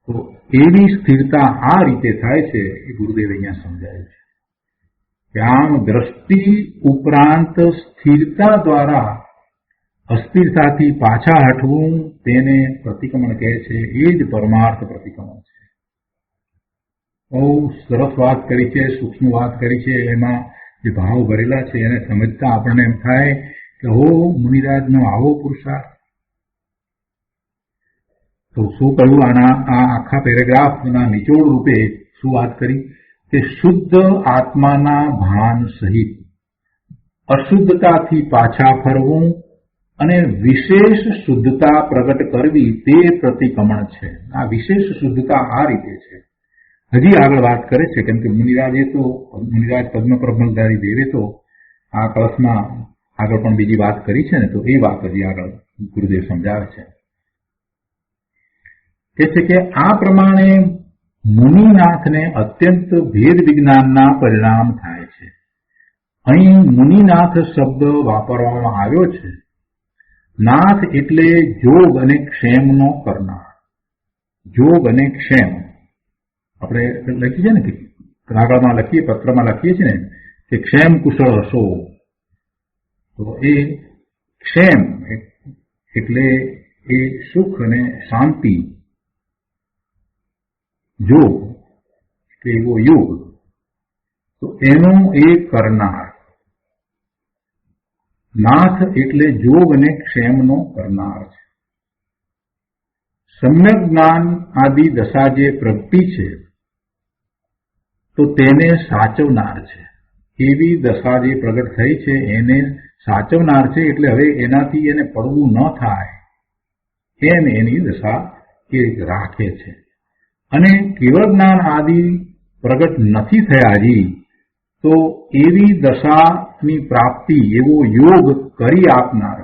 તો એવી સ્થિરતા આ રીતે થાય છે એ ગુરુદેવ અહીંયા સમજાય છે કે આમ દ્રષ્ટિ ઉપરાંત સ્થિરતા દ્વારા અસ્થિરતાથી પાછા હટવું તેને પ્રતિક્રમણ કહે છે. એ જ પરમાર્થ પ્રતિક્રમણ છે. બહુ સરસ વાત કરી છે, સૂક્ષ્મ વાત કરી છે. એમાં જે ભાવ ભરેલા છે એને સમજતા આપણને એમ થાય કે હો મુનિરાજનો આવો પુરુષાર્થ. તો શું કહ્યું આના આ આખા પેરેગ્રાફના નિચોડ રૂપે શું વાત કરી કે શુદ્ધ આત્માના ભાન સહિત અશુદ્ધતાથી પાછા ફરવું અને વિશેષ શુદ્ધતા પ્રગટ કરવી તે પ્રતિક્રમણ છે. આ વિશેષ શુદ્ધતા આ રીતે છે. હજી આગળ વાત કરે છે કેમ કે મુનિરાજ પદ્મપ્રબલધારી દેવે તો આ કળશમાં આગળ પણ બીજી વાત કરી છે ને, તો એ વાત હજી આગળ ગુરુદેવ સમજાવે છે. કે છે કે આ પ્રમાણે મુનિનાથને અત્યંત ભેદ વિજ્ઞાનના પરિણામ થાય છે. અહીં મુનિનાથ શબ્દ વાપરવામાં આવ્યો છે. નાથ એટલે જોગ અને ક્ષેમનો કરનાર. જોગ અને ક્ષેમ આપણે લખીએ છીએ ને કે કાગળમાં લખીએ, પત્રમાં લખીએ છીએ ને કે ક્ષેમ કુશળ હશો. તો એ ક્ષેમ એટલે એ સુખ અને શાંતિ જોગ કે એવો યોગ, તો એનો એ કરનાર. નાથ એટલે જોગ અને ક્ષેમનો કરનાર છે. સમ્યક જ્ઞાન આદિ દશા જે પ્રગતિ છે તો તેને સાચવનાર છે. એવી દશા જે પ્રગટ થઈ છે એને સાચવનાર છે, એટલે હવે એનાથી એને પડવું ન થાય એમ એની દશા એ રાખે છે. અને કેવળ જ્ઞાન આદિ પ્રગટ નથી થયા હજી, તો એવી દશાની પ્રાપ્તિ એવો યોગ કરી આપનાર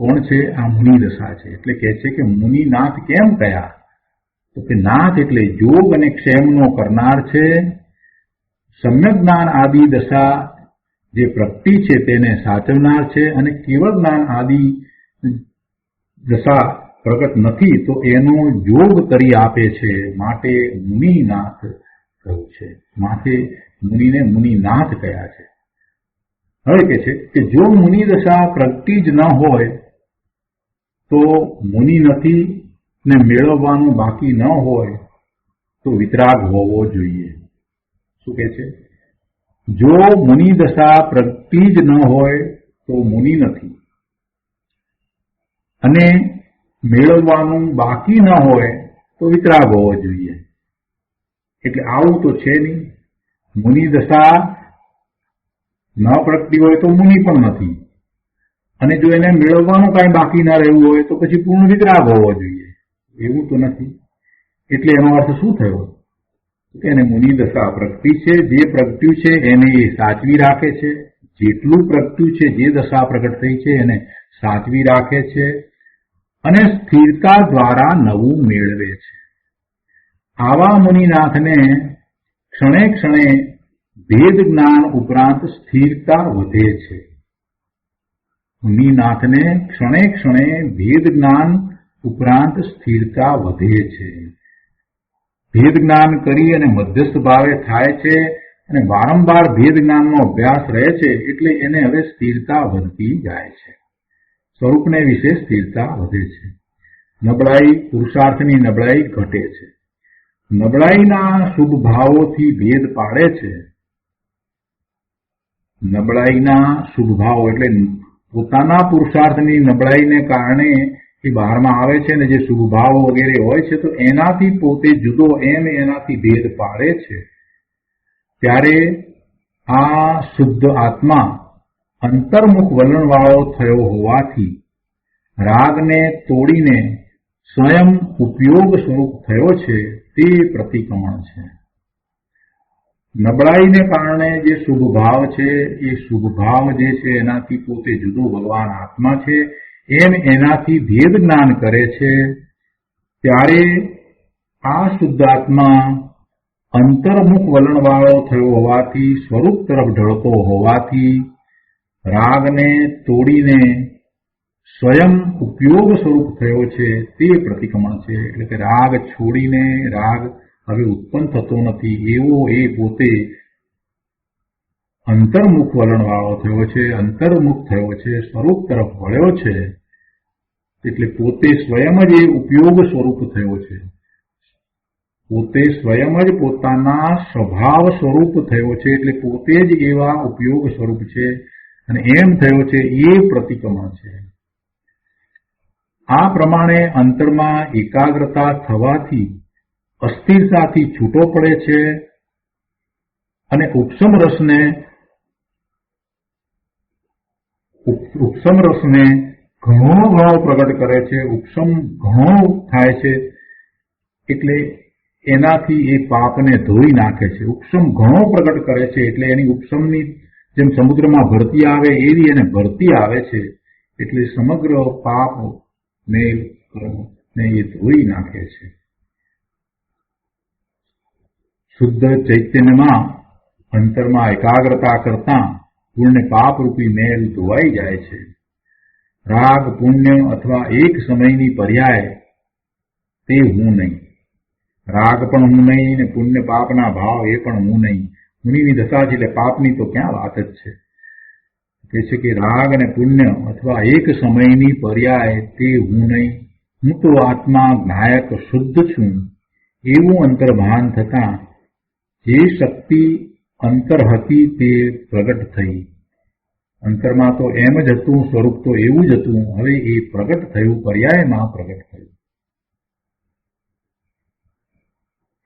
કોણ છે? આ મુનિ દશા છે. એટલે કહે છે કે મુનિનાથ કેમ કયા? તો કે નાથ એટલે યોગ અને ક્ષેમનો કરનાર છે. સમ્યક જ્ઞાન આદિ દશા જે પ્રગતિ છે તેને સાચવનાર છે, અને કેવળ જ્ઞાન આદિ દશા પ્રગટ નથી તો એનો યોગ કરી આપે છે, માટે મુનિનાથ કહ્યું છે. માટે મુનિને મુનિનાથ કયા છે. હવે કે છે કે જો મુનિ દશા પ્રગતિ જ ન હોય તો મુનિ નથી ને મેળવવાનું બાકી ન હોય તો વિતરાગ હોવો જોઈએ. શું કે છે? જો મુનિ દશા પ્રગતિ જ ન હોય તો મુનિ નથી, અને મેળવવાનું બાકી ન હોય તો વિતરાગ હોવો જોઈએ. એટલે આવું તો છે નહીં. મુનિ દશા ન પ્રગટી હોય તો મુનિ પણ નથી, અને જો એને મેળવવાનું કાંઈ બાકી ના રહેવું હોય તો પછી પૂર્ણ વિતરાગ હોવો જોઈએ. એવું તો નથી. એટલે એનો અર્થ શું થયો? એને મુનિ દશા પ્રગટી છે, જે પ્રગટ્યું છે એને એ સાચવી રાખે છે. જેટલું પ્રગટ્યું છે, જે દશા પ્રગટ થઈ છે એને સાચવી રાખે છે, અને સ્થિરતા દ્વારા નવું મેળવે છે. આવા મુનિનાથને ક્ષણે ક્ષણે ભેદ જ્ઞાન ઉપરાંત સ્થિરતા વધે છે. મુનિનાથને ક્ષણે ક્ષણે ભેદ જ્ઞાન ઉપરાંત સ્થિરતા વધે છે. ભેદ જ્ઞાન કરી અને મધ્યસ્થ ભાવે થાય છે, અને વારંવાર ભેદ જ્ઞાનનો અભ્યાસ રહે છે, એટલે એને હવે સ્થિરતા વધતી જાય છે. સ્વરૂપને વિશે સ્થિરતા વધે છે. નબળાઈ, પુરુષાર્થની નબળાઈ ઘટે છે. નબળાઈના શુભ ભાવોથી ભેદ પાડે છે. નબળાઈના શુભ ભાવો એટલે પોતાના પુરુષાર્થની નબળાઈને કારણે એ બહારમાં આવે છે, ને જે શુભ ભાવ વગેરે હોય છે તો એનાથી પોતે જુદો એમ એનાથી ભેદ પાડે છે. ત્યારે આ શુદ્ધ આત્મા અંતર્મુખ વલણવાળો થયો હોવાથી રાગને તોડીને સ્વયં ઉપયોગ સ્વરૂપ થયો છે, તે પ્રતિક્રમણ છે. નબળાઈને કારણે જે શુભ ભાવ છે એ શુભ ભાવ જે છે એનાથી પોતે જુદો ભગવાન આત્મા છે એમ એનાથી ભેદ જ્ઞાન કરે છે. ત્યારે આ શુદ્ધ આત્મા અંતર્મુખ વલણવાળો થયો હોવાથી, સ્વરૂપ તરફ ઢળતો હોવાથી રાગને તોડીને સ્વયં ઉપયોગ સ્વરૂપ થયો છે, તે પ્રતિક્રમણ છે. એટલે કે રાગ છોડીને રાગ હવે ઉત્પન્ન થતો નથી એવો એ પોતે અંતર્મુખ વલણવાળો થયો છે, અંતર્મુખ થયો છે, સ્વરૂપ તરફ વળ્યો છે. એટલે પોતે સ્વયં જ એ ઉપયોગ સ્વરૂપ થયો છે. પોતે સ્વયં જ પોતાના સ્વભાવ સ્વરૂપ થયો છે, એટલે પોતે જ એવા ઉપયોગ સ્વરૂપ છે, અને એમ થયો છે એ પ્રતિક્રમણ છે. આ પ્રમાણે અંતરમાં એકાગ્રતા થવાથી અસ્થિરતાથી છૂટો પડે છે, અને ઉપશમ રસને ઘણો ભાવ પ્રગટ કરે છે. ઉપશમ ઘણો થાય છે, એટલે એનાથી એ પાપને ધોઈ નાખે છે. ઉપશમ ઘણો પ્રગટ કરે છે, એટલે એની ઉપશમની જેમ સમુદ્રમાં ભરતી આવે એવી એને ભરતી આવે છે, એટલે સમગ્ર પાપ ને એ ધોઈ નાખે છે. શુદ્ધ ચૈતન્યમાં અંતરમાં એકાગ્રતા કરતા પુણ્ય પાપ રૂપી મેલ ધોવાઈ જાય છે. રાગ, પુણ્ય અથવા એક સમયની પર્યાય તે હું નહીં. રાગ પણ હું નહીં, ને પુણ્ય પાપના ભાવ એ પણ હું નહીં. મુનિની દશા છે એટલે પાપની તો ક્યાં વાત જ છે. કહે છે કે રાગ અને પુણ્ય અથવા એક સમયની પર્યાય તે હું નહીં, હું તો આત્મા નાયક શુદ્ધ છું એવું અંતર્ભાન થતાં જે શક્તિ અંતર હતી તે પ્રગટ થઈ. અંતરમાં તો એમ જ હતું, સ્વરૂપ તો એવું જ હતું, હવે એ પ્રગટ થયું, પર્યાયમાં પ્રગટ થયું.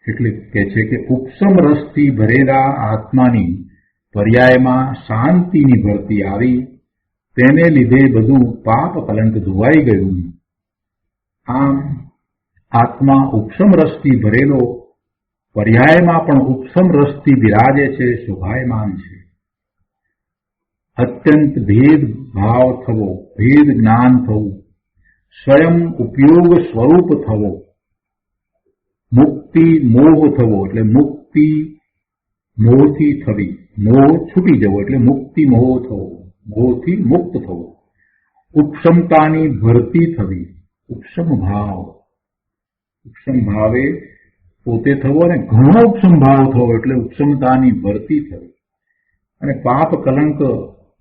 એટલે કહે છે કે ઉપસમ રસથી ભરેલા આત્માની પર્યાયમાં શાંતિની ભરતી આવી, તેને લીધે બધું પાપ કલંક ધોવાઈ ગયું. આમ આત્મા ઉપસમ રસથી ભરેલો પર્યાયમાં પણ ઉપસમ રસથી બિરાજે છે, શોભાયમાન છે. અત્યંત ભેદ ભાવ થવો, ભેદ જ્ઞાન થવું, સ્વયં ઉપયોગ સ્વરૂપ થવો, મુક્તિ મોહ થવો એટલે મુક્તિ મોહથી થવી, મોહ છૂટી જવો એટલે મુક્તિ મોહ થવો, મોહથી મુક્ત થવો, ઉપસમતાની ભરતી થવી, ઉપસમ ભાવ, ઉપસમ ભાવે પોતે થવો અને ઘણો ઉપસમ ભાવ થવો એટલે ઉપસમતાની ભરતી થવી, અને પાપ કલંક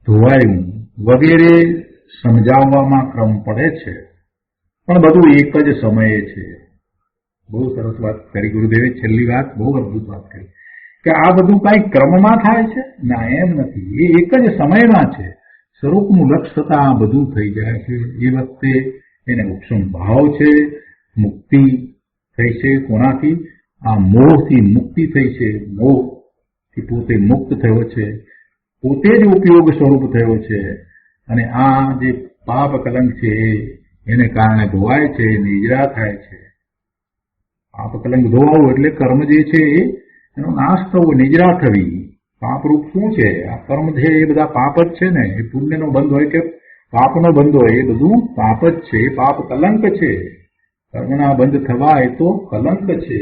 ધોવાયું વગેરે સમજાવવામાં ક્રમ પડે છે, પણ બધું એક જ સમયે છે. બહુ સરસ વાત કરી ગુરુદેવે, છેલ્લી વાત બહુ અદભુત વાત કરી કે આ બધું કઈ ક્રમમાં થાય છે, ના એમ નથી, એ એક જ સમયમાં છે. સ્વરૂપનું લક્ષ્ય થતા આ બધું થઈ જાય છે. એ વખતે એને ઉપસમ ભાવ છે, મુક્તિ થઈ છે. કોનાથી? આ મોહથી મુક્તિ થઈ છે, મોહથી પોતે મુક્ત થયો છે, પોતે જ ઉપયોગ સ્વરૂપ થયો છે, અને આ જે પાપ કલંક છે એને કારણે ધોવાય છે, નિજરા થાય છે. પાપ કલંક ધોવાવું એટલે કર્મ જે છે એનો નાશ થવો, નિજરા થવી. પાપરૂપ શું છે? આ કર્મ છે એ બધા પાપ જ છે ને. એ પુણ્યનો બંધ હોય કે પાપનો બંધ હોય, એ બધું પાપ જ છે, એ પાપ કલંક છે. કર્મના બંધ થવા એ તો કલંક છે.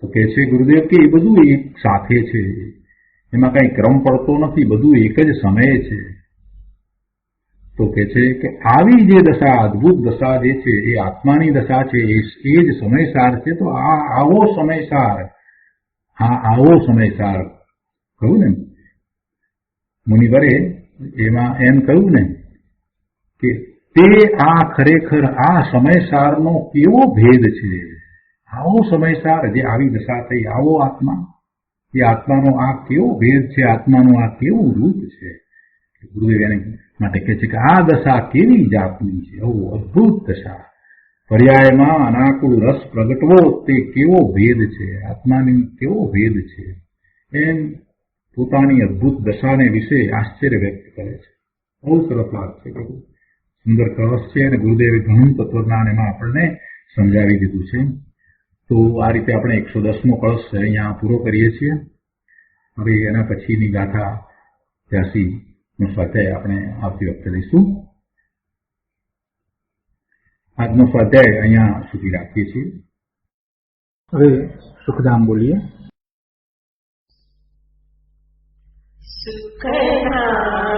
તો કે છે ગુરુદેવ કે એ બધું એક સાથે છે, એમાં કઈ ક્રમ પડતો નથી, બધું એક જ સમયે છે. તો કે છે કે આવી જે દશા, અદભુત દશા જે છે એ આત્માની દશા છે, એ જ સમયસાર છે. તો આ આવો સમયસાર, આવો સમયસાર કહ્યું ને મુનિવરે, એમાં એમ કહ્યું ને કે તે આ ખરેખર આ સમયસારનો કેવો ભેદ છે. આવો સમયસાર જે આવી દશા થઈ, આવો આત્મા, એ આત્માનો આ કેવો ભેદ છે, આત્માનું આ કેવું રૂપ છે. ગુરુદેવ એને માટે કહે છે કે આ દશા કેવી જાતની છે, અદભુત દશા. પર્યાયમાં અનાકુળ રસ પ્રગટવો તે કેવો ભેદ છે, આત્માની કેવો ભેદ છે, એમ પોતાની અદભુત દશાને વિશે આશ્ચર્ય વ્યક્ત કરે છે. બહુ સરસ વાત છે, સુંદર કળશ છે, અને ગુરુદેવે ઘણું તત્વજ્ઞાન એમાં આપણને સમજાવી દીધું છે. તો આ રીતે આપણે 110મો કળશ અહીંયા પૂરો કરીએ છીએ. હવે એના પછીની ગાથા 83નો સ્વાધ્યાય આપણે આવતી વખતે લઈશું. આજનો સ્વાધ્યાય અહીંયા સુધી રાખીએ છીએ. હવે સુખધામ બોલીએ. સુખધામ